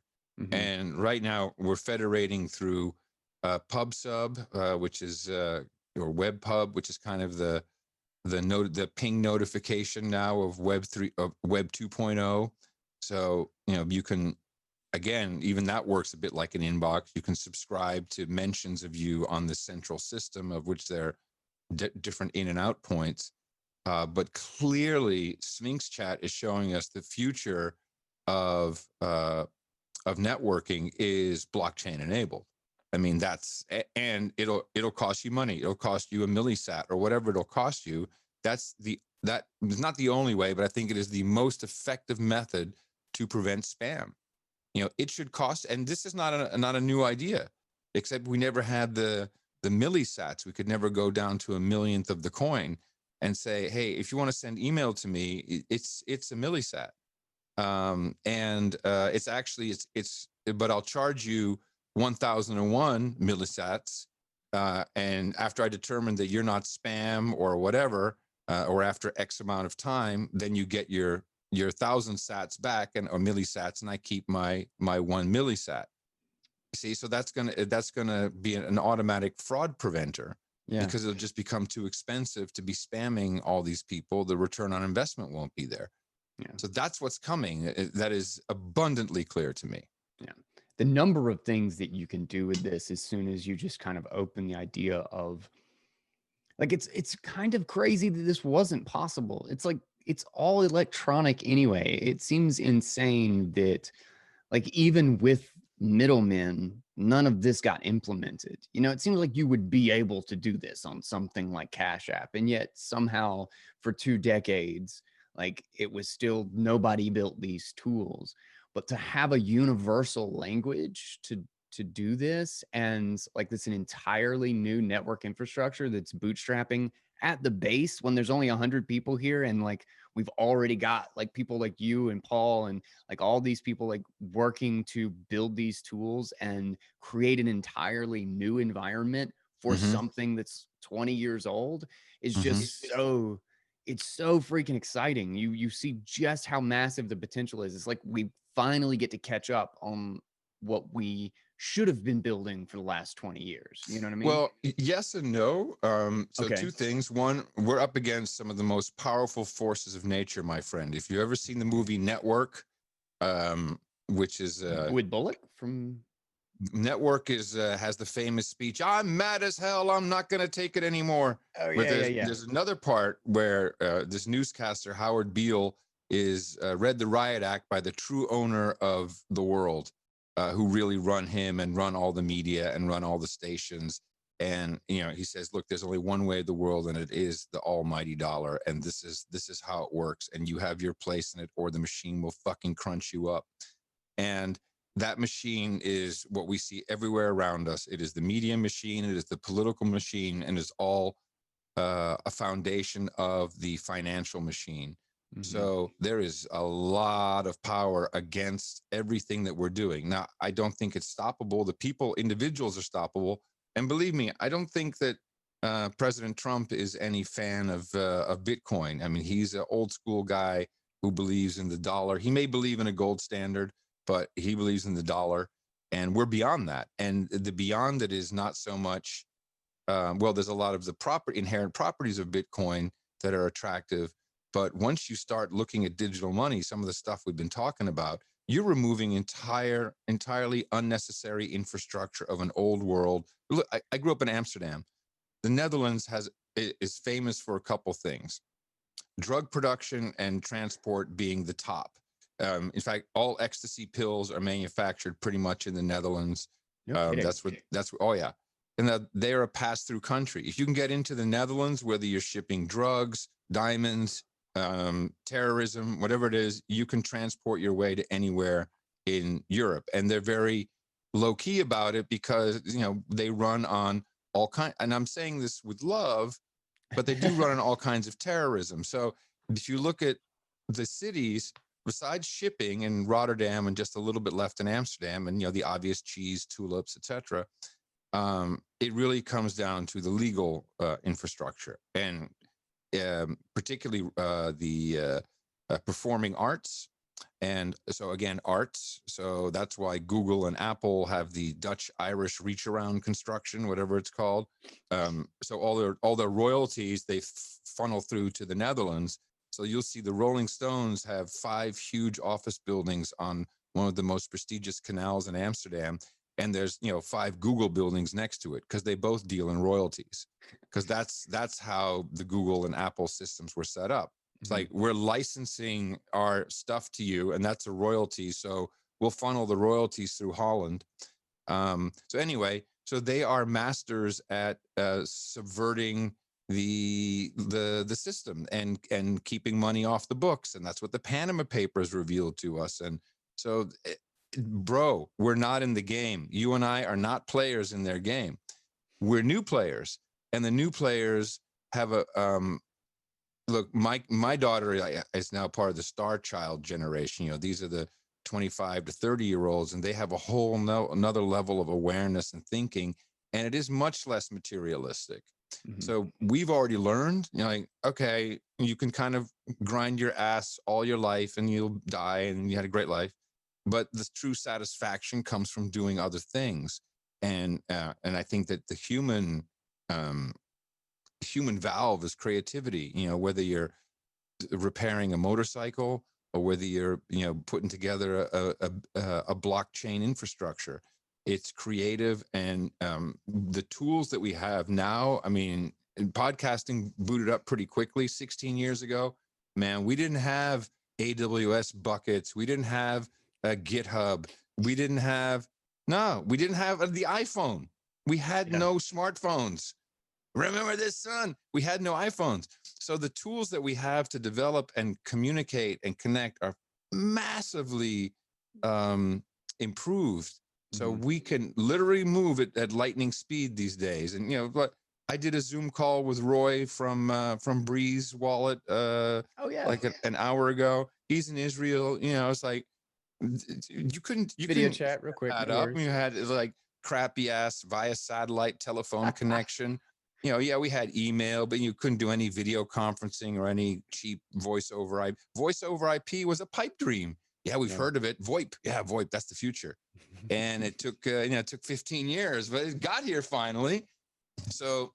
And right now we're federating through PubSub, which is or WebPub, which is kind of the ping notification now of Web 2.0. So you can, again, even that works a bit like an inbox. You can subscribe to mentions of you on the central system, of which there are different in and out points. But clearly, SphinxChat is showing us the future of networking is blockchain enabled. I mean, and it'll cost you money. It'll cost you a millisat or whatever it'll cost you. That is not the only way, but I think it is the most effective method to prevent spam. It should cost, and this is not a new idea, except we never had the millisats. We could never go down to a millionth of the coin and say, hey, if you want to send email to me, it's a millisat. And it's actually, but I'll charge you 1001 millisats. And after I determine that you're not spam or whatever, or after X amount of time, then you get your 1,000 sats back or millisats, and I keep my 1 millisat. See, so that's gonna be an automatic fraud preventer. Yeah. Because it'll just become too expensive to be spamming all these people. The return on investment won't be there. Yeah. So that's what's coming. That is abundantly clear to me. Yeah. The number of things that you can do with this as soon as you just kind of open the idea of, like, it's kind of crazy that this wasn't possible. It's like, it's all electronic anyway. It seems insane that, like, even with middlemen, none of this got implemented. It seems like you would be able to do this on something like Cash App, and yet somehow for 2 decades, like, it was still, nobody built these tools. But to have a universal language to do this, and like, this an entirely new network infrastructure that's bootstrapping at the base, when there's only 100 people here, and like we've already got like people like you and Paul and like all these people like working to build these tools and create an entirely new environment for Mm-hmm. something that's 20 years old, is Mm-hmm. just so, it's so freaking exciting. You see just how massive the potential is. It's like we finally get to catch up on what we should have been building for the last 20 years. You know what I mean? Well, yes and no. So Okay. two things. One, we're up against some of the most powerful forces of nature, my friend. If you ever seen the movie Network, which is With Bullock from Network is has the famous speech, "I'm mad as hell. I'm not going to take it anymore." Oh But yeah, yeah, yeah. there's another part where this newscaster Howard Beale is read the riot act by the true owner of the world, who really run him and run all the media and run all the stations. And he says, "Look, there's only one way of the world, and it is the almighty dollar. And this is how it works. And you have your place in it, or the machine will fucking crunch you up." And that machine is what we see everywhere around us. It is the media machine, it is the political machine, and is all a foundation of the financial machine. Mm-hmm. So there is a lot of power against everything that we're doing. Now, I don't think it's stoppable. The people, individuals are stoppable. And believe me, I don't think that President Trump is any fan of Bitcoin. I mean, he's an old school guy who believes in the dollar. He may believe in a gold standard, but he believes in the dollar. And we're beyond that. And the beyond it is not so much, well, there's a lot of the inherent properties of Bitcoin that are attractive. But once you start looking at digital money, some of the stuff we've been talking about, you're removing entirely unnecessary infrastructure of an old world. Look, I grew up in Amsterdam. The Netherlands is famous for a couple things: drug production and transport being the top. In fact, all ecstasy pills are manufactured pretty much in the Netherlands. No kidding. Oh yeah. And they're a pass-through country. If you can get into the Netherlands, whether you're shipping drugs, diamonds, terrorism, whatever it is, you can transport your way to anywhere in Europe. And they're very low key about it because, they run on all kinds, and I'm saying this with love, but they do run on all kinds of terrorism. So if you look at the cities, besides shipping in Rotterdam and just a little bit left in Amsterdam, and the obvious cheese, tulips, etc., it really comes down to the legal infrastructure, and particularly the performing arts. And so again, arts. So that's why Google and Apple have the Dutch-Irish reach-around construction, whatever it's called. So all their royalties, they funnel through to the Netherlands. So you'll see the Rolling Stones have 5 huge office buildings on one of the most prestigious canals in Amsterdam. And there's 5 Google buildings next to it, because they both deal in royalties, because that's how the Google and Apple systems were set up. It's like, we're licensing our stuff to you, and that's a royalty. So we'll funnel the royalties through Holland. So anyway, so they are masters at subverting the system and keeping money off the books, and that's what the Panama Papers revealed to us. And so, bro, we're not in the game. You and I are not players in their game. We're new players, and the new players have a look. My daughter is now part of the Star Child generation. These are the 25 to 30-year-olds, and they have a whole another level of awareness and thinking, and it is much less materialistic. So we've already learned, okay, you can kind of grind your ass all your life and you'll die and you had a great life, but the true satisfaction comes from doing other things. And I think that the human valve is creativity. Whether you're repairing a motorcycle or whether you're putting together a blockchain infrastructure, it's creative. And the tools that we have now, I mean, podcasting booted up pretty quickly 16 years ago. Man, we didn't have AWS buckets, we didn't have GitHub, we didn't have the iPhone, we had no smartphones. Remember this, son? We had no iPhones. So the tools that we have to develop and communicate and connect are massively improved. So we can literally move it at lightning speed these days. And, but I did a Zoom call with Roy from Breeze Wallet Oh yeah. like an hour ago. He's in Israel. You know, it's like you Video couldn't chat real quick. that No up. worries. You had like crappy ass via satellite telephone connection. You know, yeah, we had email, but you couldn't do any video conferencing or any cheap voice over IP. Voice over IP was a pipe dream. Yeah, we've Yeah. heard of it. VoIP. Yeah, VoIP. That's the future. And it took, it took 15 years, but it got here finally. So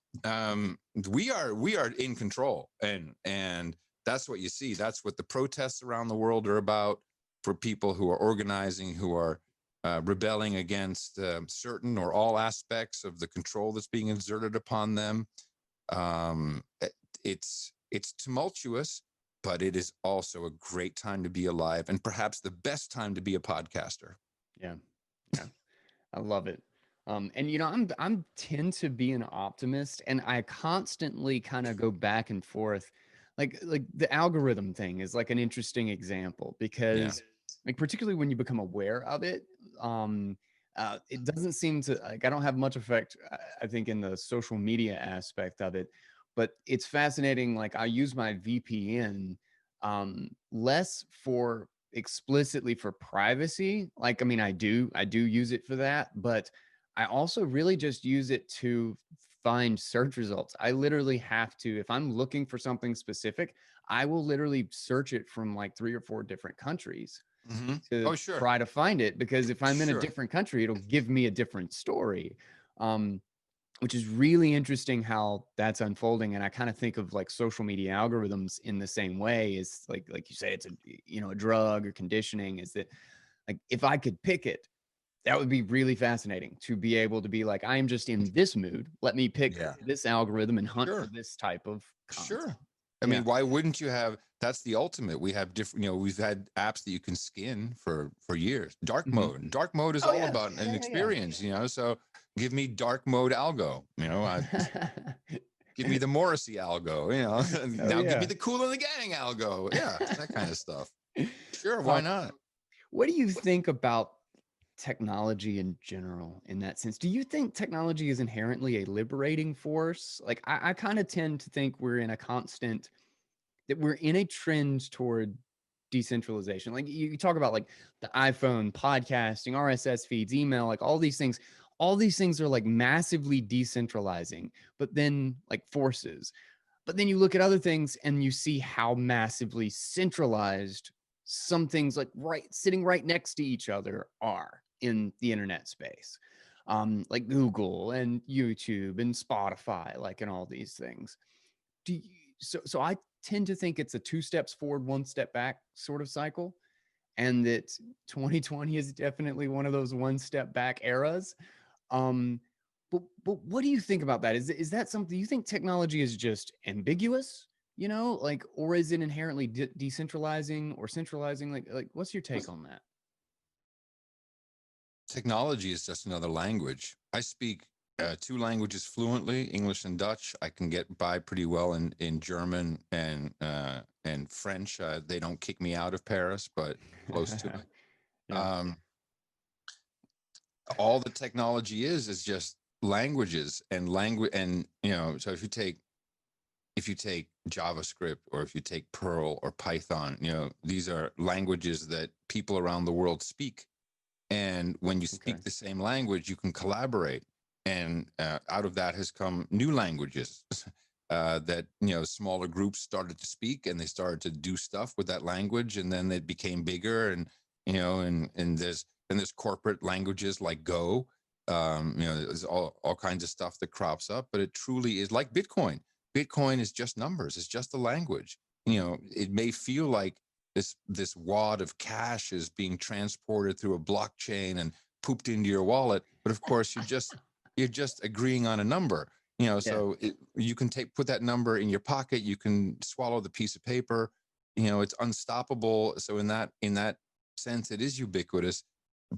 we are in control, and that's what you see. That's what the protests around the world are about, for people who are organizing, who are rebelling against certain or all aspects of the control that's being exerted upon them. Um, it's tumultuous, but it is also a great time to be alive, and perhaps the best time to be a podcaster. Yeah. Yeah. I love it. And I'm tend to be an optimist, and I constantly kind of go back and forth. Like the algorithm thing is like an interesting example, Yeah. because like particularly when you become aware of it, it doesn't seem to, like, I don't have much effect, I think, in the social media aspect of it, but it's fascinating. Like, I use my VPN less for explicitly for privacy. Like, I mean, I do use it for that, but I also really just use it to find search results. I literally have to, if I'm looking for something specific, I will literally search it from like 3 or 4 different countries Mm-hmm. to Oh, sure. try to find it, because if I'm in a Sure. different country, it'll give me a different story. Um, which is really interesting how that's unfolding. And I kind of think of like social media algorithms in the same way. Is like you say, it's a drug or conditioning. Is that, like, if I could pick it, that would be really fascinating to be able to be like, I am just in this mood, let me pick Yeah. this algorithm and hunt for Sure. this type of content. Sure. I Yeah. mean, why wouldn't you have? That's the ultimate. We have different. We've had apps that you can skin for years. Dark Mhm. mode. Dark mode is Oh all yeah. about an Yeah, experience. So give me dark mode algo. yeah. Give me the Morrissey algo. Oh Now give me yeah. the Cool and the Gang algo. Yeah, that kind of stuff. Sure, Um, why not? what do you think about technology in general in that sense? Do you think technology is inherently a liberating force? Like, I kind of tend to think we're in a trend toward decentralization. Like, you talk about like the iPhone, podcasting, RSS feeds, email, like all these things. All these things are like massively decentralizing, but then like forces. But then you look at other things and you see how massively centralized some things, like sitting right next to each other, are in the internet space. Like Google and YouTube and Spotify, like, and all these things. Do you, so I tend to think it's a 2 steps forward, 1 step back sort of cycle, and that 2020 is definitely one of those 1 step back eras. Um, but what do you think about that? Is that something you think technology is just ambiguous, like, or is it inherently decentralizing or centralizing? Like, what's your take on that? Technology is just another language. I speak 2 languages fluently, English and Dutch. I can get by pretty well in German and French. They don't kick me out of Paris, but close to it. Yeah. Um, all the technology is just languages and language, and so if you take JavaScript, or if you take Perl or Python, these are languages that people around the world speak. And when you speak Okay. the same language, you can collaborate. And out of that has come new languages that smaller groups started to speak, and they started to do stuff with that language, and then it became bigger. And there's corporate languages like Go. There's all kinds of stuff that crops up, but it truly is like Bitcoin. Bitcoin is just numbers. It's just a language. It may feel like this wad of cash is being transported through a blockchain and pooped into your wallet, but of course you're just agreeing on a number. Yeah. So you can put that number in your pocket. You can swallow the piece of paper. It's unstoppable. So in that sense, it is ubiquitous.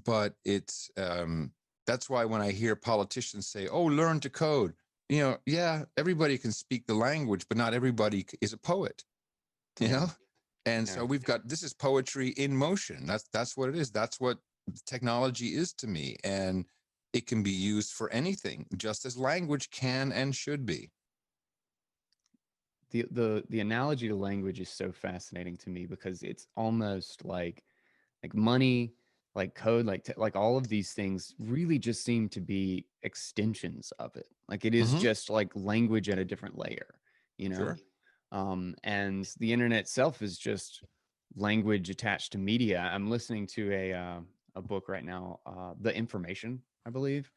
But it's that's why when I hear politicians say, "Oh, learn to code," yeah, everybody can speak the language, but not everybody is a poet. You Yeah. know, and Yeah. so this is poetry in motion. That's what it is. That's what technology is to me. And it can be used for anything, just as language can and should be. The analogy to language is so fascinating to me because it's almost like money, like code, like all of these things really just seem to be extensions of it. Like it is Mm-hmm. just like language at a different layer, you know? Sure. And the internet itself is just language attached to media. I'm listening to a book right now, The Information, I believe.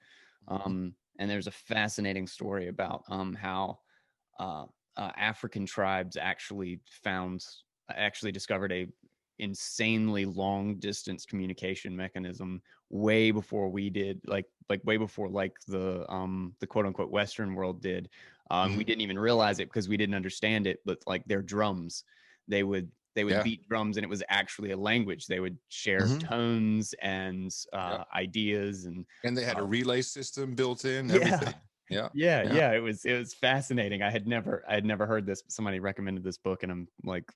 Mm-hmm. And there's a fascinating story about how uh, African tribes actually discovered a insanely long distance communication mechanism way before we did, like way before like the quote unquote Western world did. We Mm-hmm. didn't even realize it because we didn't understand it. But like their drums, they would Yeah. beat drums, and it was actually a language. They would share Mm-hmm. tones and Yep. ideas, and And they had a uh, relay system built in, yeah, everything. Yeah. yeah, Yeah. yeah. It was fascinating. I had never heard this. Somebody recommended this book, and I'm like,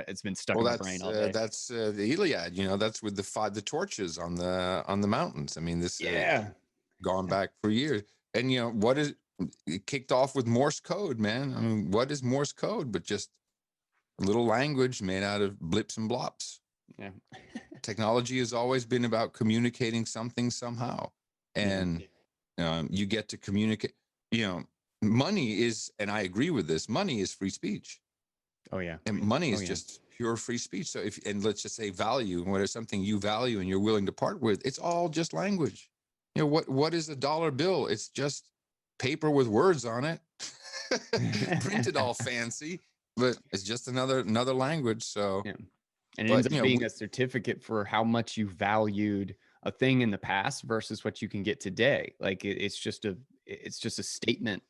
it's been stuck Well, in my brain all day. that's the Iliad. That's with the torches on the mountains. I mean, this Yeah. gone back for years. And what is it kicked off with Morse code, man? I mean, what is Morse code but just a little language made out of blips and blops? Yeah. Technology has always been about communicating something somehow, Yeah. and you get to communicate. Money is, and I agree with this. Money is free speech, Oh yeah. and money Oh is yeah. just pure free speech. So and let's just say value, and what is something you value and you're willing to part with, it's all just language. What is a dollar bill? It's just paper with words on it, printed all fancy, but it's just another language. So, Yeah. And it ends but up being a certificate for how much you valued a thing in the past versus what you can get today. Like it's just a statement.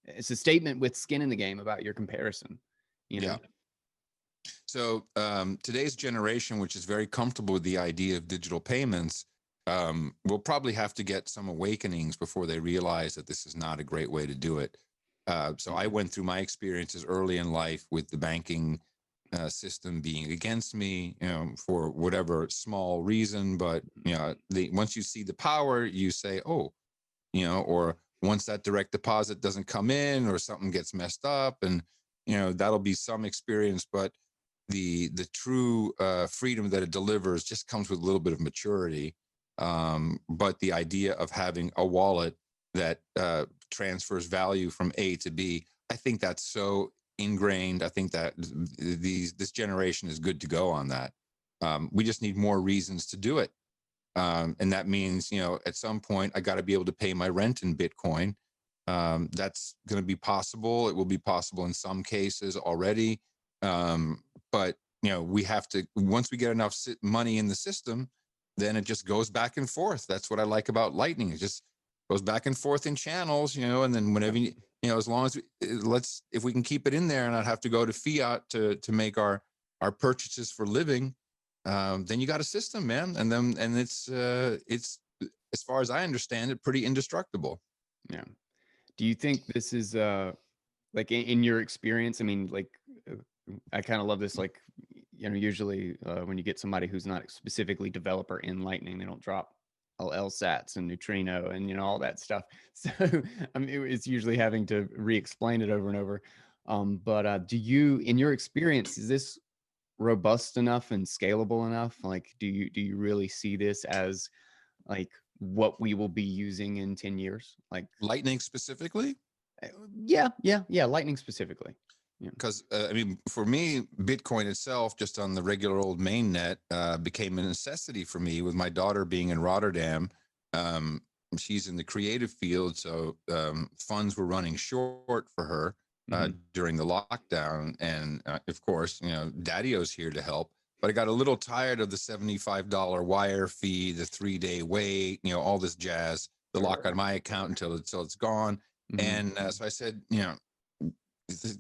It's a statement with skin in the game about your comparison. You yeah. know. So today's generation, which is very comfortable with the idea of digital payments, will probably have to get some awakenings before they realize that this is not a great way to do it. So I went through my experiences early in life with the banking system being against me, for whatever small reason. But once you see the power, you say, oh, or once that direct deposit doesn't come in, or something gets messed up, and that'll be some experience. But the true freedom that it delivers just comes with a little bit of maturity. But the idea of having a wallet that transfers value from A to B, I think that's so ingrained. I think that this generation is good to go on that. We just need more reasons to do it. And that means, at some point, I got to be able to pay my rent in Bitcoin. That's going to be possible. It will be possible in some cases already. But, we have to, once we get enough money in the system, then it just goes back and forth. That's what I like about Lightning. It just goes back and forth in channels, and then whenever, as long as if we can keep it in there and not have to go to fiat to make our purchases for living, then you got a system, man. And it's as far as I understand it, pretty indestructible. Yeah. Do you think this is like in your experience? I mean, like I kind of love this. Like, usually when you get somebody who's not specifically developer in Lightning, they don't drop all LSATs and neutrino and all that stuff. So I mean, it's usually having to re-explain it over and over. But do you, in your experience, is this robust enough and scalable enough? Like, do you really see this as like what we will be using in 10 years? Like, Lightning specifically, yeah, Lightning specifically. Yeah. because I mean, for me, Bitcoin itself, just on the regular old mainnet, became a necessity for me. With my daughter being in Rotterdam, um, she's in the creative field, so funds were running short for her during the lockdown, and of course, Daddy-O's here to help. But I got a little tired of the $75 wire fee, the 3-day wait, all this jazz, the lock on my account until it's gone. And so I said,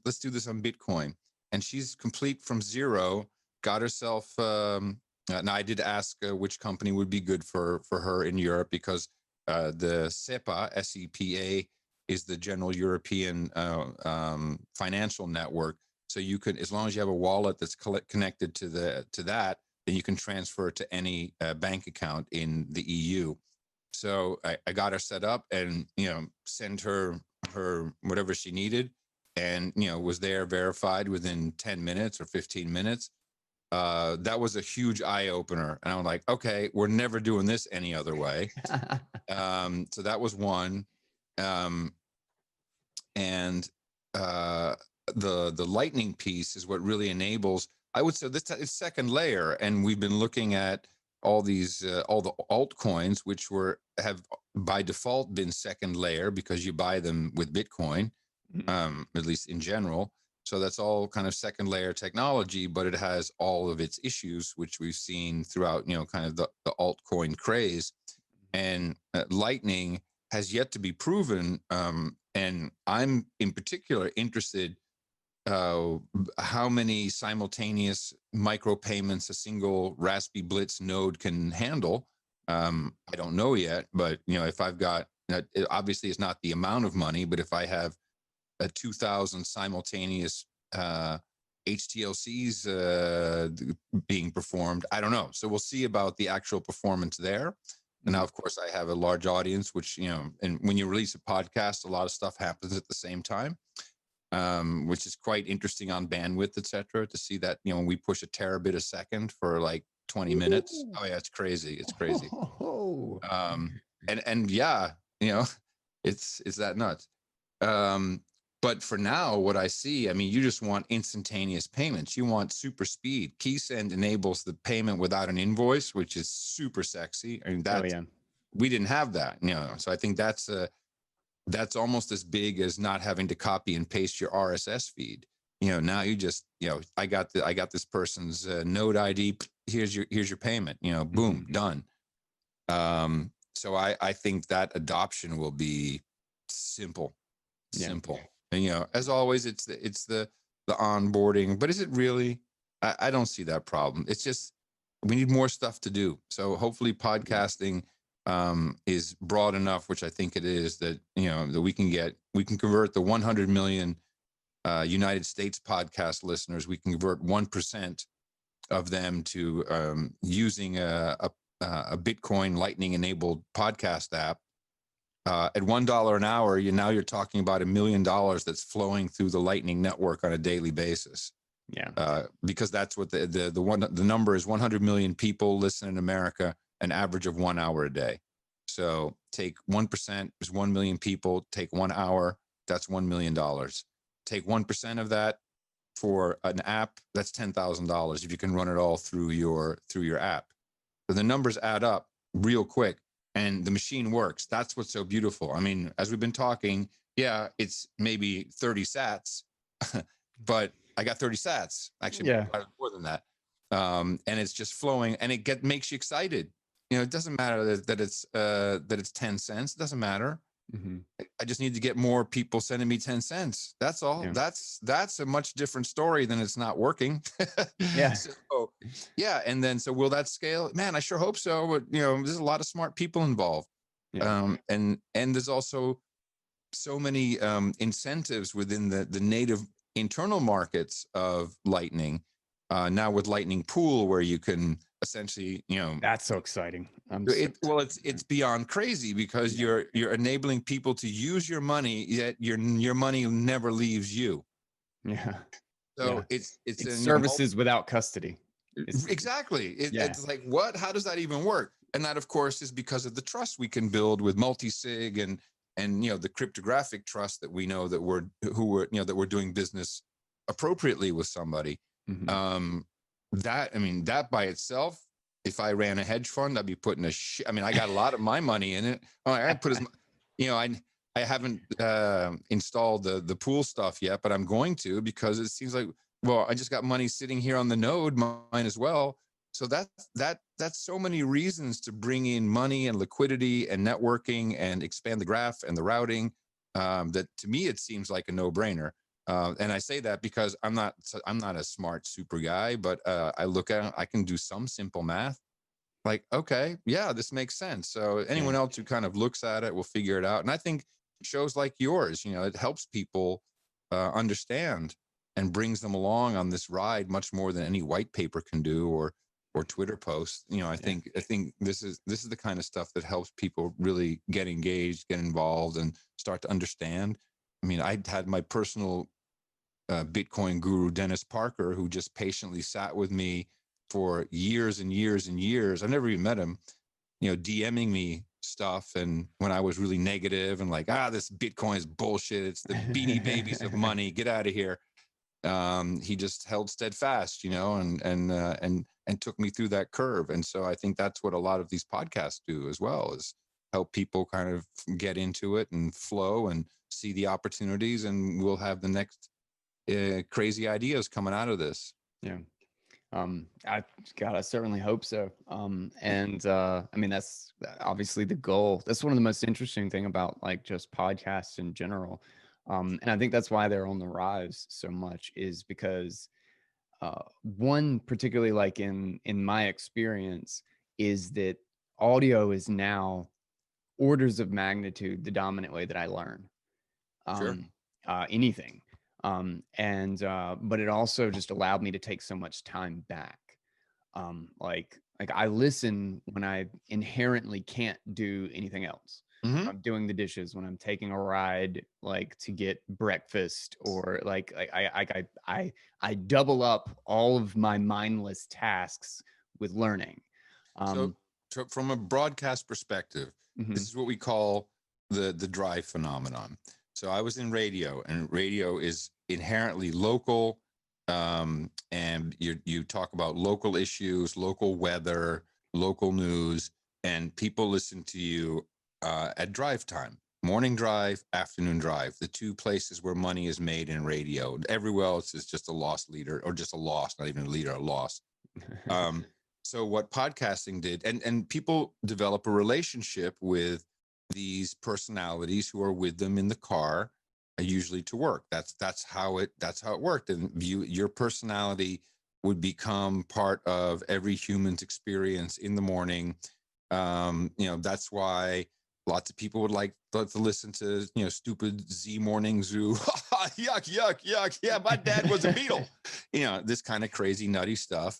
let's do this on Bitcoin. And she's complete from zero, got herself. Now I did ask which company would be good for her in Europe, because the SEPA, SEPA, is the general European financial network. So you could, as long as you have a wallet that's connected to that, then you can transfer it to any bank account in the EU. So I got her set up and, send her whatever she needed, and, was there verified within 10 minutes or 15 minutes. That was a huge eye opener. And I'm like, okay, we're never doing this any other way. So that was one. And the lightning piece is what really enables, I would say, this is second layer. And we've been looking at all these all the altcoins, which have by default been second layer because you buy them with Bitcoin, at least in general. So that's all kind of second layer technology, but it has all of its issues, which we've seen throughout, kind of the altcoin craze. And Lightning has yet to be proven. And I'm in particular interested how many simultaneous micropayments a single Raspberry Blitz node can handle. I don't know yet, but if I've got, obviously it's not the amount of money, but if I have a 2,000 simultaneous HTLCs being performed, I don't know. So we'll see about the actual performance there. And now, of course, I have a large audience, which, and when you release a podcast, a lot of stuff happens at the same time, which is quite interesting on bandwidth, et cetera, to see that, when we push a terabit a second for like 20 minutes. Oh yeah, it's crazy. It's crazy. And yeah, it's that nuts. But for now, what I see, I mean, you just want instantaneous payments. You want super speed. KeySend enables the payment without an invoice, which is super sexy. I mean, we didn't have that, So I think that's almost as big as not having to copy and paste your RSS feed. Now you just, I got this person's node ID. Here's your payment. Boom, done. So I think that adoption will be simple. And as always, it's the onboarding, but is it really? I don't see that problem. It's just we need more stuff to do. So hopefully podcasting is broad enough, which I think it is, that that we can convert the 100 million United States podcast listeners. We can convert 1% of them to using a Bitcoin Lightning enabled podcast app. At $1 an hour, you're talking about $1 million that's flowing through the Lightning network on a daily basis. Yeah. Because that's what the number is. 100 million people listen in America, an average of 1 hour a day. So take 1% is 1 million people. Take 1 hour, that's $1 million. Take 1% of that for an app, that's $10,000 if you can run it all through your app. So the numbers add up real quick. And the machine works. That's what's so beautiful. I mean, as we've been talking, yeah, it's maybe 30 sats, but I got 30 sats. Actually, more than that. And it's just flowing, and it makes you excited. It doesn't matter that it's 10 cents. It doesn't matter. I just need to get more people sending me 10 cents. That's all. Yeah. That's a much different story than it's not working. Yeah. So, yeah. And then, so will that scale? Man, I sure hope so. But there's a lot of smart people involved. Yeah. And there's also so many incentives within the native internal markets of Lightning. Now with Lightning Pool, where you can essentially, that's so exciting. It's beyond crazy because you're enabling people to use your money, yet your money never leaves you. Yeah. So it's services without custody. Exactly. It's like, what? How does that even work? And that, of course, is because of the trust we can build with multi-sig and the cryptographic trust that we know that we're doing business appropriately with somebody. That by itself, if I ran a hedge fund, I'd be putting I got a lot of my money in it. I put I haven't installed the pool stuff yet, but I'm going to, because it seems like, well, I just got money sitting here on the node, mine as well. So that's so many reasons to bring in money and liquidity and networking and expand the graph and the routing. That to me, it seems like a no-brainer. And I say that because I'm not a smart super guy, but I look at it, I can do some simple math. Like, okay, yeah, this makes sense. So anyone else who kind of looks at it will figure it out. And I think shows like yours, it helps people understand and brings them along on this ride much more than any white paper can do, or or Twitter post. You know, I think this is the kind of stuff that helps people really get engaged, get involved, and start to understand. I mean, I had my personal Bitcoin guru, Dennis Parker, who just patiently sat with me for years and years and years. I've never even met him, you know, DMing me stuff. And when I was really negative and like, this Bitcoin is bullshit, it's the beanie babies of money, get out of here. He just held steadfast, you know, and took me through that curve. And so I think that's what a lot of these podcasts do as well, is help people kind of get into it and flow and see the opportunities, and we'll have the next crazy ideas coming out of this. Yeah. I certainly hope so. I mean, that's obviously the goal. That's one of the most interesting thing about like just podcasts in general. And I think that's why they're on the rise so much, is because one, particularly like in my experience, is that audio is now orders of magnitude the dominant way that I learn anything. But it also just allowed me to take so much time back. Like I listen when I inherently can't do anything else. Mm-hmm. I'm doing the dishes, when I'm taking a ride, like to get breakfast, or like I double up all of my mindless tasks with learning. So from a broadcast perspective, this is what we call the drive phenomenon. So I was in radio, and radio is inherently local. And you talk about local issues, local weather, local news, and people listen to you at drive time, morning drive, afternoon drive, the two places where money is made in radio. Everywhere else is just a lost leader, or just a loss, not even a leader, a loss. So what podcasting did, and people develop a relationship with these personalities who are with them in the car, usually to work. That's how it worked. And your personality would become part of every human's experience in the morning. You know, that's why lots of people would like to listen to, you know, stupid Z Morning Zoo. Yuck, yuck, yuck. Yeah, my dad was a Beatle. You know, this kind of crazy, nutty stuff.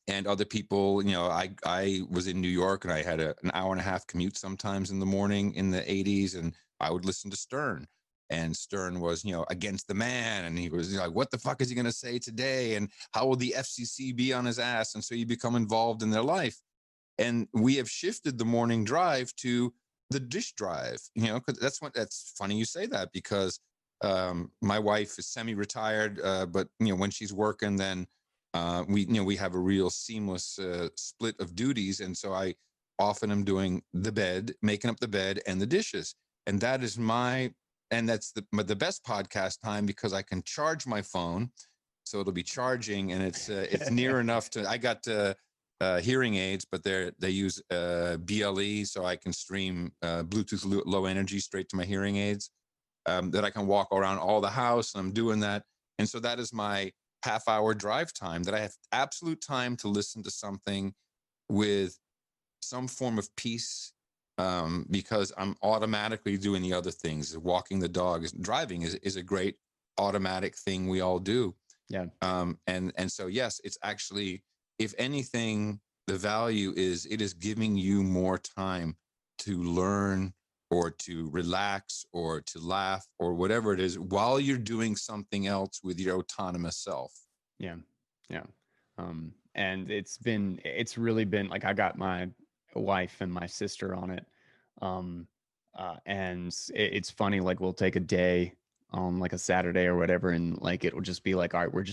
And other people, you know, I was in New York, and I had an hour and a half commute sometimes in the morning in the 80s, and I would listen to Stern. And Stern was, you know, against the man. And he was, you know, like, what the fuck is he going to say today? And how will the FCC be on his ass? And so you become involved in their life. And we have shifted the morning drive to the dish drive, you know, because that's funny you say that, because my wife is semi-retired, but, you know, when she's working, then we have a real seamless split of duties. And so I often am doing the bed, making up the bed and the dishes. And that is that's the best podcast time, because I can charge my phone. So it'll be charging, and it's near enough to, I got hearing aids, but they use BLE, so I can stream Bluetooth low energy straight to my hearing aids, that I can walk around all the house, and I'm doing that. And so that is my half-hour drive time, that I have absolute time to listen to something with some form of peace, because I'm automatically doing the other things. Walking the dog, driving is a great automatic thing we all do. Yeah. And so, yes, it's actually, if anything, the value is it is giving you more time to learn, or to relax, or to laugh, or whatever it is, while you're doing something else with your autonomous self. Yeah. Yeah. And it's really been like, I got my wife and my sister on it. And it's funny, like we'll take a day on like a Saturday or whatever, and like it will just be like, all right, we're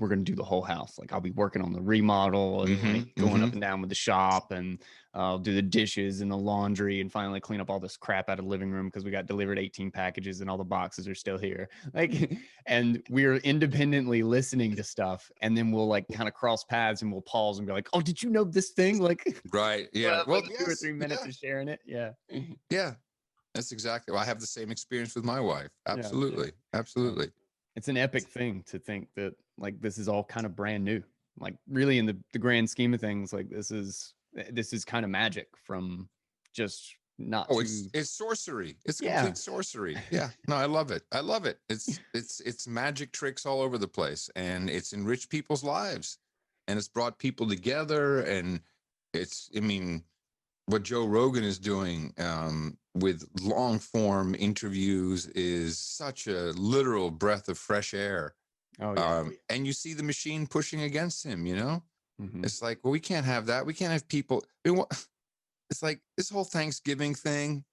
gonna do the whole house. Like I'll be working on the remodel, and like going up and down with the shop, and I'll do the dishes and the laundry, and finally clean up all this crap out of the living room, because we got delivered 18 packages and all the boxes are still here. Like, and we're independently listening to stuff, and then we'll like kind of cross paths, and we'll pause and be like, oh, did you know this thing? Like, right. Yeah. Well, like 2 or 3 minutes of sharing it. Yeah. Yeah. That's exactly. Well, I have the same experience with my wife. Absolutely. Yeah. Absolutely. It's an epic thing to think that like this is all kind of brand new. Like really, in the grand scheme of things, like this is kind of magic from just not. Oh, it's sorcery. It's complete sorcery. Yeah. No, I love it. I love it. It's magic tricks all over the place, and it's enriched people's lives. and it's brought people together. And I mean, what Joe Rogan is doing with long form interviews is such a literal breath of fresh air. Oh yeah. And you see the machine pushing against him, Mm-hmm. It's like, well, we can't have that. We can't have people. It's like this whole Thanksgiving thing.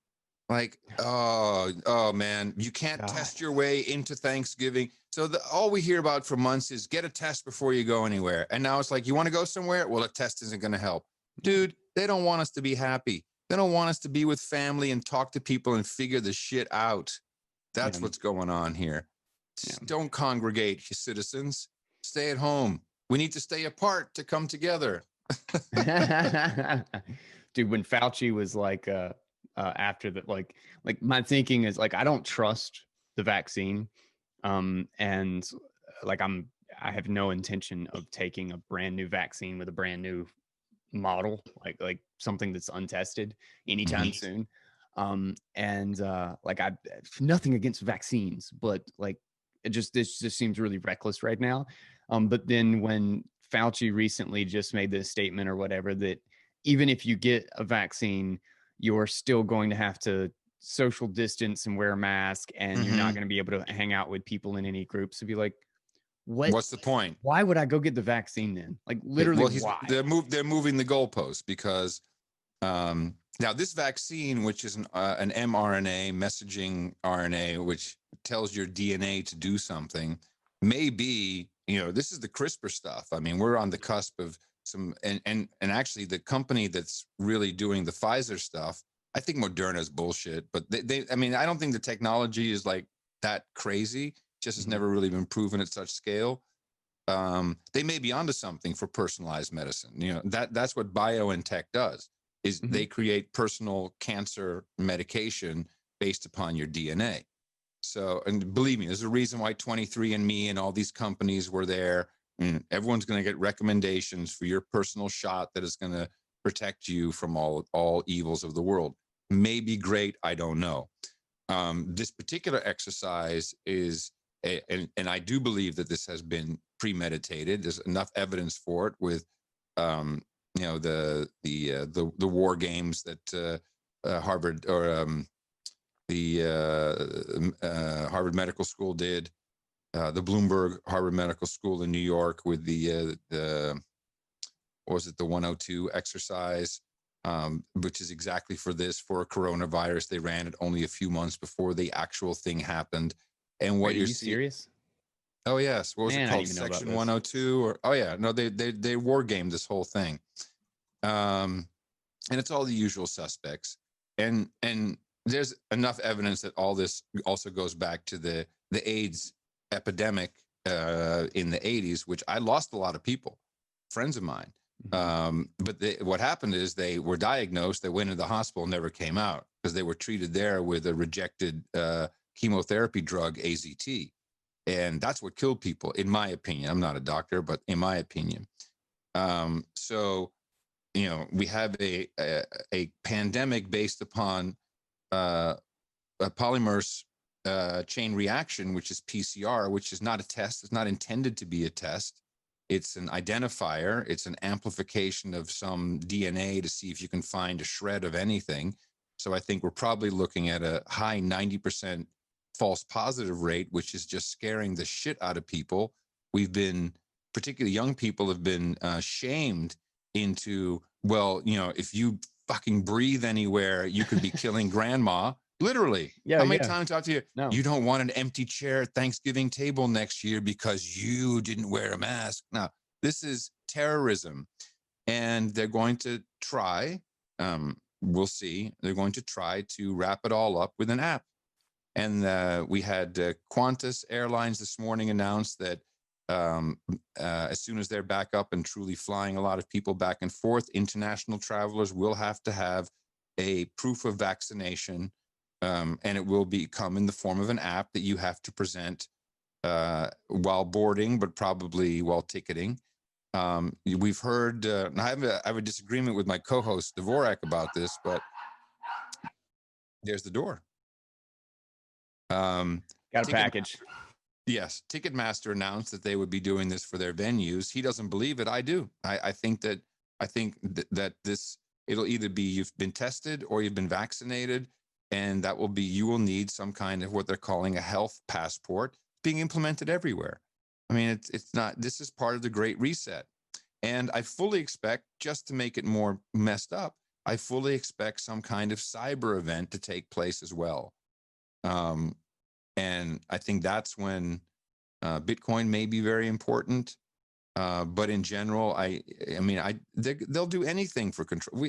Like, oh man, you can't God. test your way into Thanksgiving. So all we hear about for months is get a test before you go anywhere. And now it's like, you want to go somewhere? Well, a test isn't going to help. Dude, they don't want us to be happy. They don't want us to be with family and talk to people and figure the shit out. That's what's going on here. Don't congregate, you citizens. Stay at home. We need to stay apart to come together. Dude, when Fauci was like, after that, like my thinking is like, I don't trust the vaccine. And like, I have no intention of taking a brand new vaccine with a brand new model, like something that's untested anytime soon. And like, I nothing against vaccines, but like, this just seems really reckless right now. But then when Fauci recently just made this statement or whatever, that even if you get a vaccine, you're still going to have to social distance and wear a mask, and you're not going to be able to hang out with people in any groups. So be like, what's the point? Why would I go get the vaccine then? Like, literally, why? They're moving the goalposts because now this vaccine, which is an mRNA messaging RNA, which tells your DNA to do something, may be, this is the CRISPR stuff. I mean, we're on the cusp of some, and actually the company that's really doing the Pfizer stuff, I think Moderna's bullshit, but I mean, I don't think the technology is like that crazy. Just has never really been proven at such scale. They may be onto something for personalized medicine. That's what BioNTech does, is they create personal cancer medication based upon your DNA. So, and believe me, there's a reason why 23andMe and all these companies were there. And everyone's going to get recommendations for your personal shot that is going to protect you from all evils of the world. May be great. I don't know. This particular exercise is, and I do believe that this has been premeditated. There's enough evidence for it with, the war games that Harvard or Harvard Medical School did, the Bloomberg Harvard Medical School in New York with the what was it, the 102 exercise, which is exactly for this, for a coronavirus. They ran it only a few months before the actual thing happened. And what you're serious? Oh yes, what was it called? Section 102, or they war gamed this whole thing, and it's all the usual suspects. And there's enough evidence that all this also goes back to the AIDS epidemic in the 80s, which I lost a lot of people, friends of mine. But what happened is they were diagnosed, they went into the hospital, never came out because they were treated there with a rejected chemotherapy drug, AZT. And that's what killed people, in my opinion. I'm not a doctor, but in my opinion. So, we have a pandemic based upon a polymerase chain reaction, which is PCR, which is not a test. It's not intended to be a test. It's an identifier. It's an amplification of some DNA to see if you can find a shred of anything. So I think we're probably looking at a high 90% false positive rate, which is just scaring the shit out of people. We've been, particularly young people, have been shamed into, well, if you fucking breathe anywhere, you could be killing grandma. Literally. How many times I talk to you? No. You don't want an empty chair at Thanksgiving table next year because you didn't wear a mask. Now, this is terrorism. And they're going to try, we'll see, they're going to try to wrap it all up with an app. And we had Qantas Airlines this morning announced that as soon as they're back up and truly flying a lot of people back and forth, international travelers will have to have a proof of vaccination, and it will come in the form of an app that you have to present while boarding, but probably while ticketing. We've heard, I have a disagreement with my co-host Dvorak about this, but there's the door. Got a package. Yes, Ticketmaster announced that they would be doing this for their venues. He doesn't believe it. I do. I think that this, it'll either be you've been tested or you've been vaccinated, and that will be, you will need some kind of what they're calling a health passport being implemented everywhere. I mean, it's not. This is part of the Great Reset, and I fully expect, just to make it more messed up, I fully expect some kind of cyber event to take place as well. And I think that's when Bitcoin may be very important. But in general, they'll do anything for control.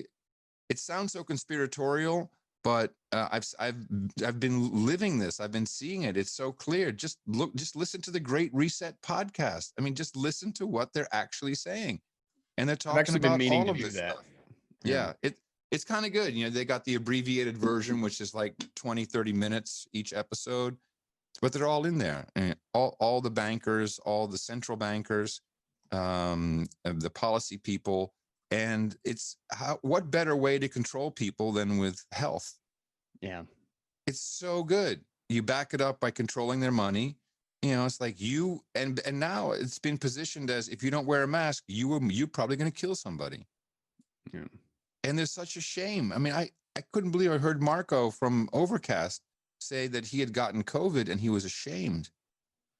It sounds so conspiratorial, but I've been living this. I've been seeing it. It's so clear. Just listen to the Great Reset podcast. I mean, just listen to what they're actually saying, and they're I've talking actually been about meaning all to of do this that. stuff. Yeah, it's kind of good. You know, they got the abbreviated version, which is like 20, 30 minutes each episode, but they're all in there. And all the bankers, all the central bankers, the policy people. And it's what better way to control people than with health? Yeah. It's so good. You back it up by controlling their money. You know, it's like and now it's been positioned as, if you don't wear a mask, you're probably going to kill somebody. Yeah. And there's such a shame. I mean, I couldn't believe I heard Marco from Overcast say that he had gotten COVID and he was ashamed.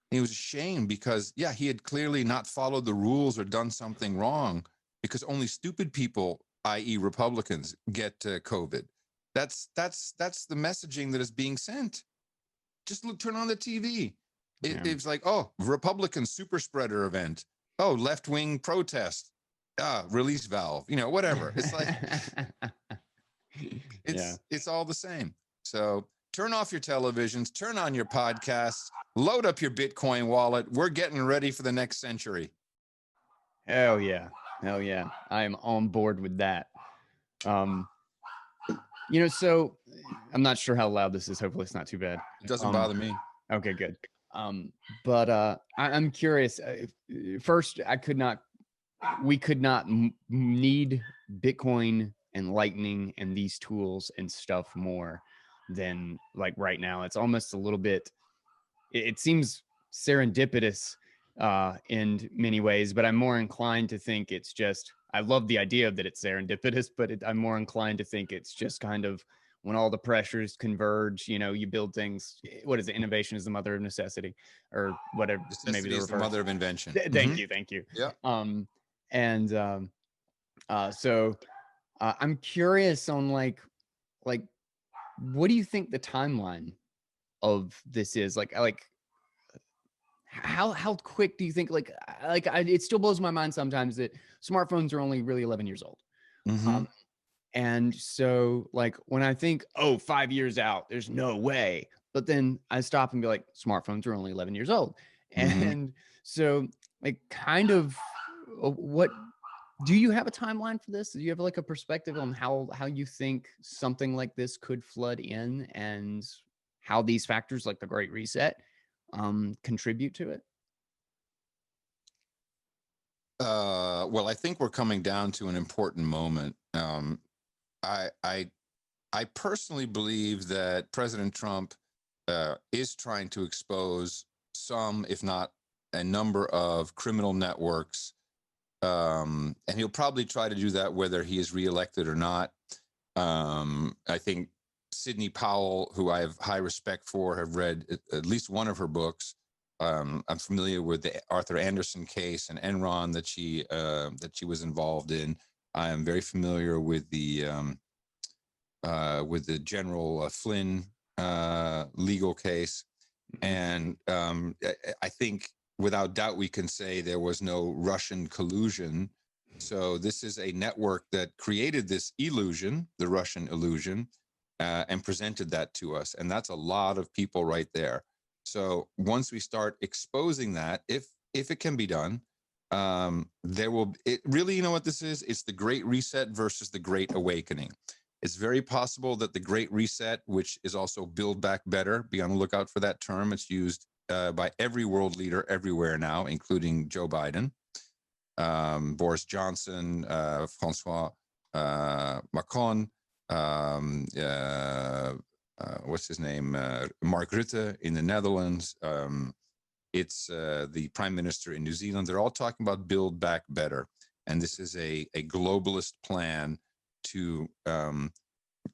He was ashamed because, yeah, he had clearly not followed the rules or done something wrong, because only stupid people, i.e. Republicans, get COVID. That's the messaging that is being sent. Just turn on the TV. It's like, oh, Republican super spreader event. Oh, left-wing protest. Release valve, you know, whatever. It's like, it's all the same. So turn off your televisions, turn on your podcasts, load up your Bitcoin wallet. We're getting ready for the next century. Hell yeah. Hell yeah. I am on board with that. You know, so I'm not sure how loud this is. Hopefully it's not too bad. It doesn't bother me. Okay, good. But I'm curious. First, we could not need Bitcoin and Lightning and these tools and stuff more than like right now. It's almost a little bit, it seems serendipitous in many ways, but I'm more inclined to think it's just, I love the idea that it's serendipitous, but I'm more inclined to think it's just kind of when all the pressures converge, you know, you build things. What is it? Innovation is the mother of necessity, or whatever. Necessity maybe the is the mother of invention. Thank you. Yeah. So I'm curious on like, what do you think the timeline of this is? Like how quick do you think, it still blows my mind sometimes that smartphones are only really 11 years old. And so like when I think, 5 years out, there's no way. But then I stop and be like, smartphones are only 11 years old. And so like kind of what do you have a timeline for this? Do you have like a perspective on how you think something like this could flood in, and how these factors like the Great Reset contribute to it? Well, I think we're coming down to an important moment. I personally believe that President Trump is trying to expose some, if not a number of criminal networks. And he'll probably try to do that whether he is reelected or not. I think Sidney Powell, who I have high respect for, have read at least one of her books. I'm familiar with the Arthur Anderson case and Enron that she was involved in. I am very familiar with the General Flynn legal case, and I think without doubt we can say there was no Russian collusion. So this is a network that created this illusion, the Russian illusion, and presented that to us, and that's a lot of people right there. So once we start exposing that, if it can be done, there will, it really, you know what this is? It's the Great Reset versus the Great Awakening. It's very possible that the Great Reset, which is also Build Back Better, be on the lookout for that term. It's used by every world leader everywhere now, including Joe Biden, Boris Johnson, Francois Macron, what's his name? Mark Rutte in the Netherlands. it's the prime minister in New Zealand. They're all talking about build back better. And this is a globalist plan to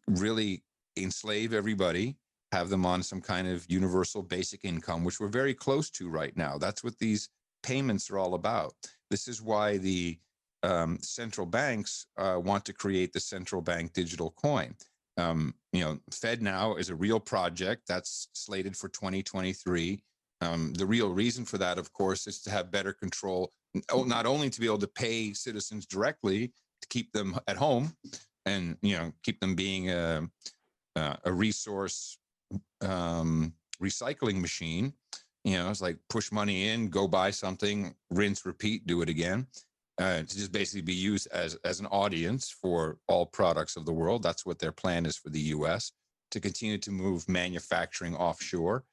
really enslave everybody, have them on some kind of universal basic income, which we're very close to right now. That's what these payments are all about. This is why the central banks want to create the central bank digital coin. Fed Now is a real project that's slated for 2023. The real reason for that, of course, is to have better control, not only to be able to pay citizens directly to keep them at home and, keep them being a resource recycling machine. It's like push money in, go buy something, rinse, repeat, do it again. To just basically be used as an audience for all products of the world. That's what their plan is for the U.S., to continue to move manufacturing offshore.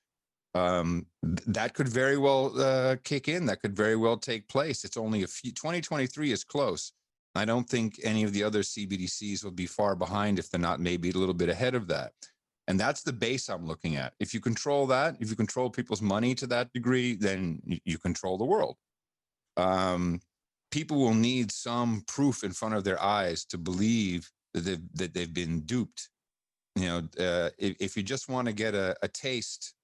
That could very well kick in. That could very well take place. It's only 2023 is close. I don't think any of the other CBDCs will be far behind, if they're not maybe a little bit ahead of that. And that's the base I'm looking at. If you control that, if you control people's money to that degree, then you control the world. People will need some proof in front of their eyes to believe that they've been duped. If you just want to get a taste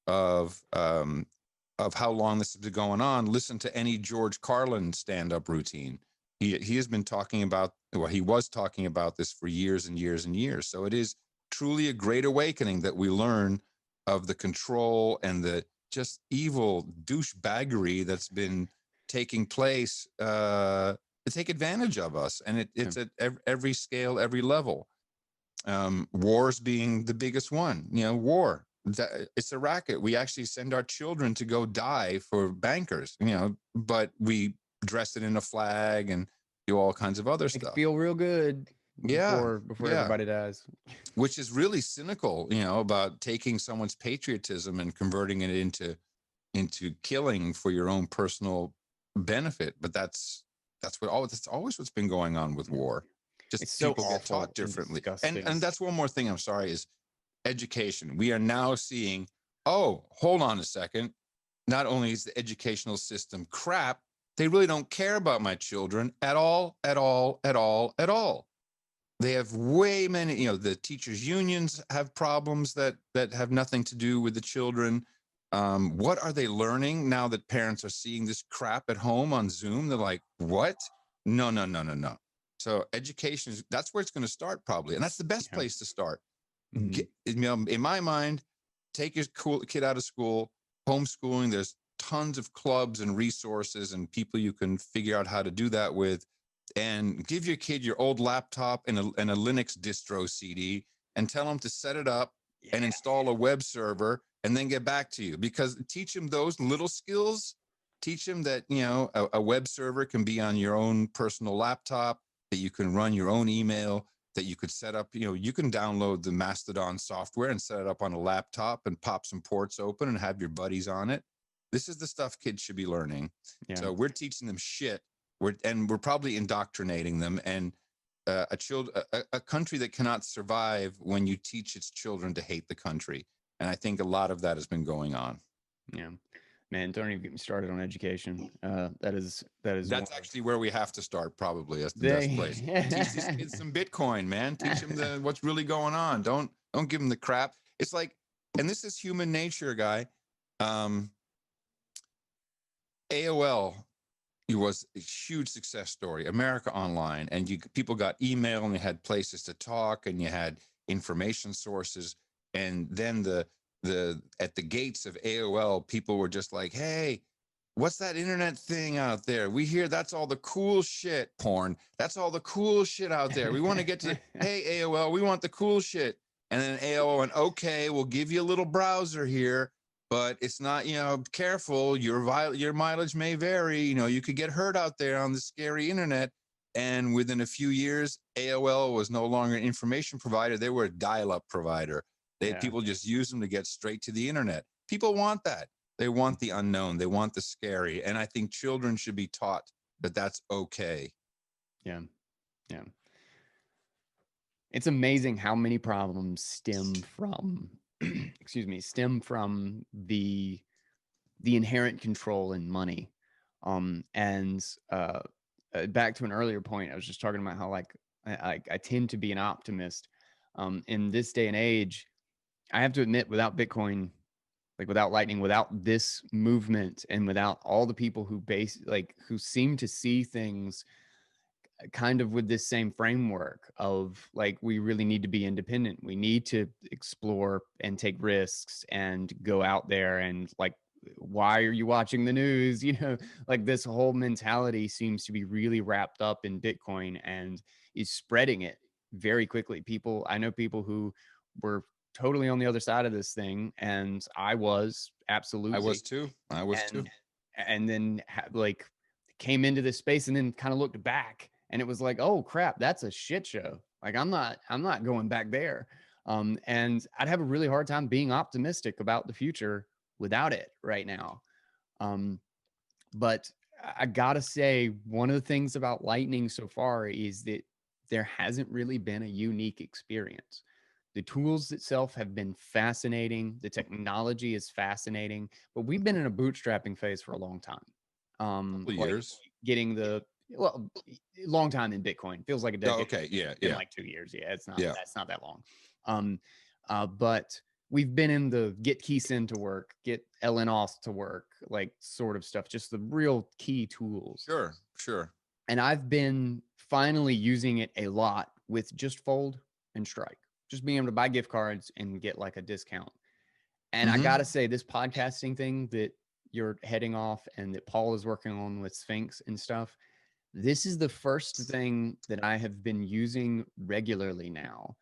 of how long this has been going on, listen to any George Carlin stand-up routine. He has been talking about, he was talking about this for years and years and years. So it is truly a great awakening that we learn of the control and the just evil douchebaggery that's been taking place to take advantage of us. And it's at every scale, every level. Wars being the biggest one. War. It's a racket. We actually send our children to go die for bankers, but we dress it in a flag and do all kinds of other stuff. Feel real good before everybody dies. Which is really cynical, about taking someone's patriotism and converting it into killing for your own personal benefit. But that's always what's been going on with war. Just it's people so get taught differently. And that's one more thing, I'm sorry, is education. We are now seeing, hold on a second. Not only is the educational system crap, they really don't care about my children at all, at all, at all, at all. They have way many, the teachers' unions have problems that have nothing to do with the children. What are they learning now that parents are seeing this crap at home on Zoom? They're like, what? No. So education, that's where it's going to start probably. And that's the best place to start. Mm-hmm. In my mind, take your kid out of school, homeschooling. There's tons of clubs and resources and people you can figure out how to do that with. And give your kid your old laptop and a Linux distro CD and tell them to set it up and install a web server and then get back to you. Because teach them those little skills. Teach them that, a web server can be on your own personal laptop, that you can run your own email, that you could set up, you can download the Mastodon software and set it up on a laptop and pop some ports open and have your buddies on it. This is the stuff kids should be learning. Yeah. So we're teaching them shit. We're probably indoctrinating them. And a country that cannot survive when you teach its children to hate the country. And I think a lot of that has been going on. Yeah. Man, don't even get me started on education. That's actually where we have to start. Probably that's the best place. Teach these kids some Bitcoin, man. Teach them what's really going on. Don't give them the crap. It's like, and this is human nature, guy. AOL was a huge success story. America Online, and people got email, and they had places to talk, and you had information sources, and then at the gates of AOL, people were just like, hey, what's that internet thing out there? We hear that's all the cool shit, porn. That's all the cool shit out there. We want to get to, hey, AOL, we want the cool shit. And then AOL went, okay, we'll give you a little browser here, but it's not, careful. Your mileage may vary. You could get hurt out there on the scary internet. And within a few years, AOL was no longer an information provider. They were a dial-up provider. People just use them to get straight to the internet. People want that. They want the unknown. They want the scary. And I think children should be taught that that's okay. Yeah. Yeah. It's amazing how many problems stem from, the the inherent control in money. And back to an earlier point, I was just talking about how like I tend to be an optimist. In this day and age, I have to admit, without Bitcoin, like without Lightning, without this movement, and without all the people who seem to see things kind of with this same framework of like, we really need to be independent. We need to explore and take risks and go out there and like, why are you watching the news? You know, like this whole mentality seems to be really wrapped up in Bitcoin and is spreading it very quickly. I know people who were totally on the other side of this thing, and I was absolutely. I was too. And then like came into this space and then kind of looked back, and it was like, oh crap, that's a shit show. Like I'm not going back there. And I'd have a really hard time being optimistic about the future without it right now. But I gotta say, one of the things about Lightning so far is that there hasn't really been a unique experience. The tools itself have been fascinating. The technology is fascinating, but we've been in a bootstrapping phase for a long time. Couple Like years. getting long time in Bitcoin feels like a decade. Oh, okay. Yeah. It's been like 2 years. Yeah, it's not. Yeah. That's not that long. But we've been in the get Keysen to work, get LN auth to work, like sort of stuff, just the real key tools. Sure. And I've been finally using it a lot with just Fold and Strike, just being able to buy gift cards and get like a discount. And I gotta say, this podcasting thing that you're heading off and that Paul is working on with Sphinx and stuff, this is the first thing that I have been using regularly now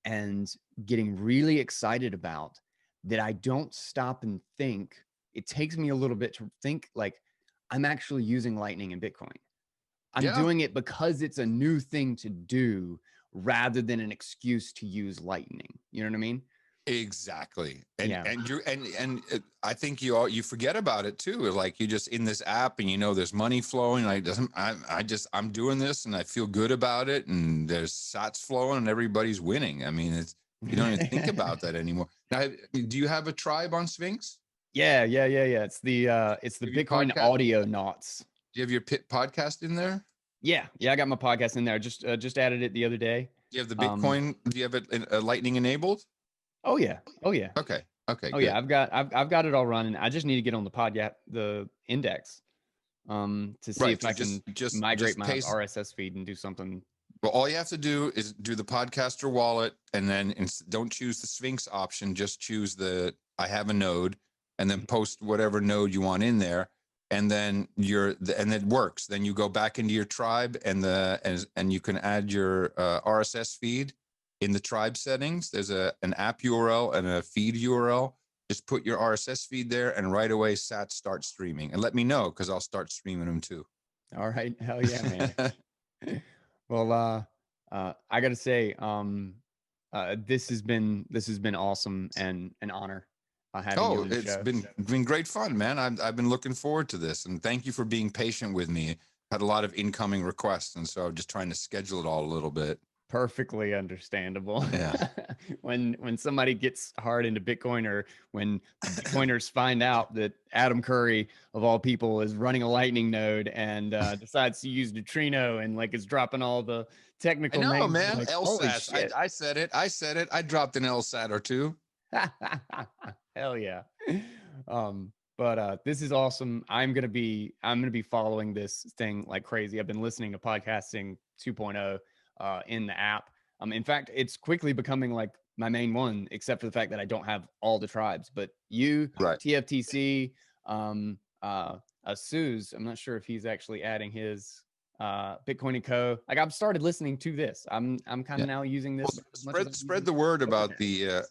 and getting really excited about, that I don't stop and think. It takes me a little bit to think like I'm actually using Lightning in Bitcoin. I'm doing it because it's a new thing to do rather than an excuse to use Lightning. You know what I mean? Exactly. And I think you forget about it too. Like, you just in this app and there's money flowing. I'm doing this and I feel good about it, and there's sats flowing and everybody's winning. I mean, you don't even think about that anymore. Now, do you have a tribe on Sphinx? Yeah. It's the Bitcoin Audionauts. Do you have your podcast in there? Yeah, I got my podcast in there. Just added it the other day. Do you have the Bitcoin? Do you have it Lightning enabled? Oh yeah. Okay. Oh good. Yeah, I've got it all running. I just need to get on the index, to see if I can migrate my RSS feed and do something. Well, all you have to do is do the podcaster wallet, and then don't choose the Sphinx option. Just choose I have a node, and then post whatever node you want in there, and then and it works. Then you go back into your tribe, and you can add your RSS feed in the tribe settings. There's an app URL and a feed URL. Just put your RSS feed there, and right away sats start streaming. And let me know, because I'll start streaming them too. All right, hell yeah, man. Well, I gotta say, this has been awesome and an honor. Having you on the show. It's been great fun, man. I've been looking forward to this, and thank you for being patient with me. Had a lot of incoming requests, and so I'm just trying to schedule it all a little bit. Perfectly understandable. Yeah. When somebody gets hard into Bitcoin, or when Bitcoiners find out that Adam Curry, of all people, is running a Lightning node and decides to use Neutrino and like is dropping all the technical names. I know, man. Like, LSAT. I said it. I dropped an LSAT or two. Hell yeah. But this is awesome. I'm gonna be following this thing like crazy. I've been listening to Podcasting 2.0 in the app. In fact, it's quickly becoming like my main one, except for the fact that I don't have all the tribes. But TFTC, Suze, I'm not sure if he's actually adding his Bitcoin and Co. Like, I've started listening to this. I'm kind of now using this. Well, spread the word about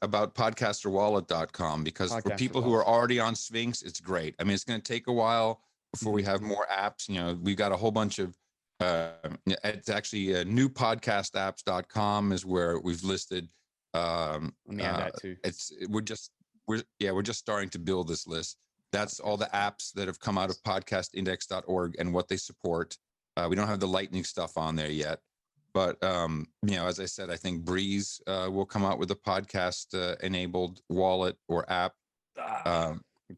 about podcasterwallet.com, because for people who are already on Sphinx, it's great. I mean, it's going to take a while before we have more apps. We've got a whole bunch of it's actually newpodcastapps.com is where we've listed. Let me add that too. We're just starting to build this list. That's all the apps that have come out of podcastindex.org and what they support. We don't have the Lightning stuff on there yet, but as I said, I think Breeze will come out with a podcast enabled wallet or app.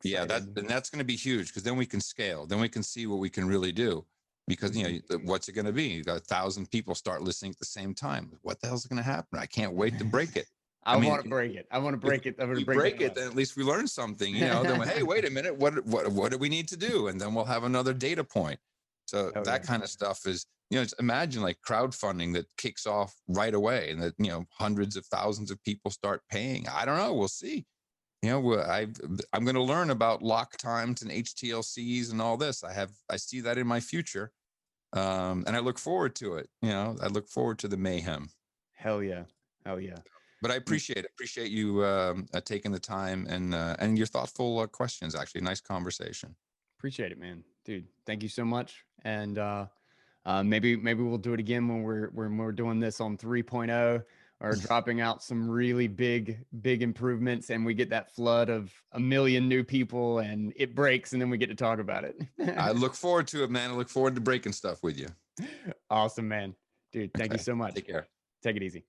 Yeah, Excited. that's going to be huge, because then we can scale. Then we can see what we can really do. Because what's it going to be? You got 1,000 people start listening at the same time. What the hell's going to happen? I can't wait to break it. I want to break it. I want to break it. I'm going to break it, then at least we learn something. Then hey, wait a minute, what do we need to do? And then we'll have another data point. So that kind of stuff is, imagine like crowdfunding that kicks off right away, and that hundreds of thousands of people start paying. I don't know. We'll see. I'm going to learn about lock times and HTLCs and all this. I see that in my future, and I look forward to it. I look forward to the mayhem. Hell yeah. But I appreciate you taking the time and your thoughtful questions. Actually, nice conversation. Appreciate it, man, dude. Thank you so much. And maybe we'll do it again when we're doing this on 3.0, or dropping out some really big improvements, and we get that flood of 1 million new people, and it breaks, and then we get to talk about it. I look forward to it, man. I look forward to breaking stuff with you. Awesome, man. Dude, thank you so much. Take care. Take it easy.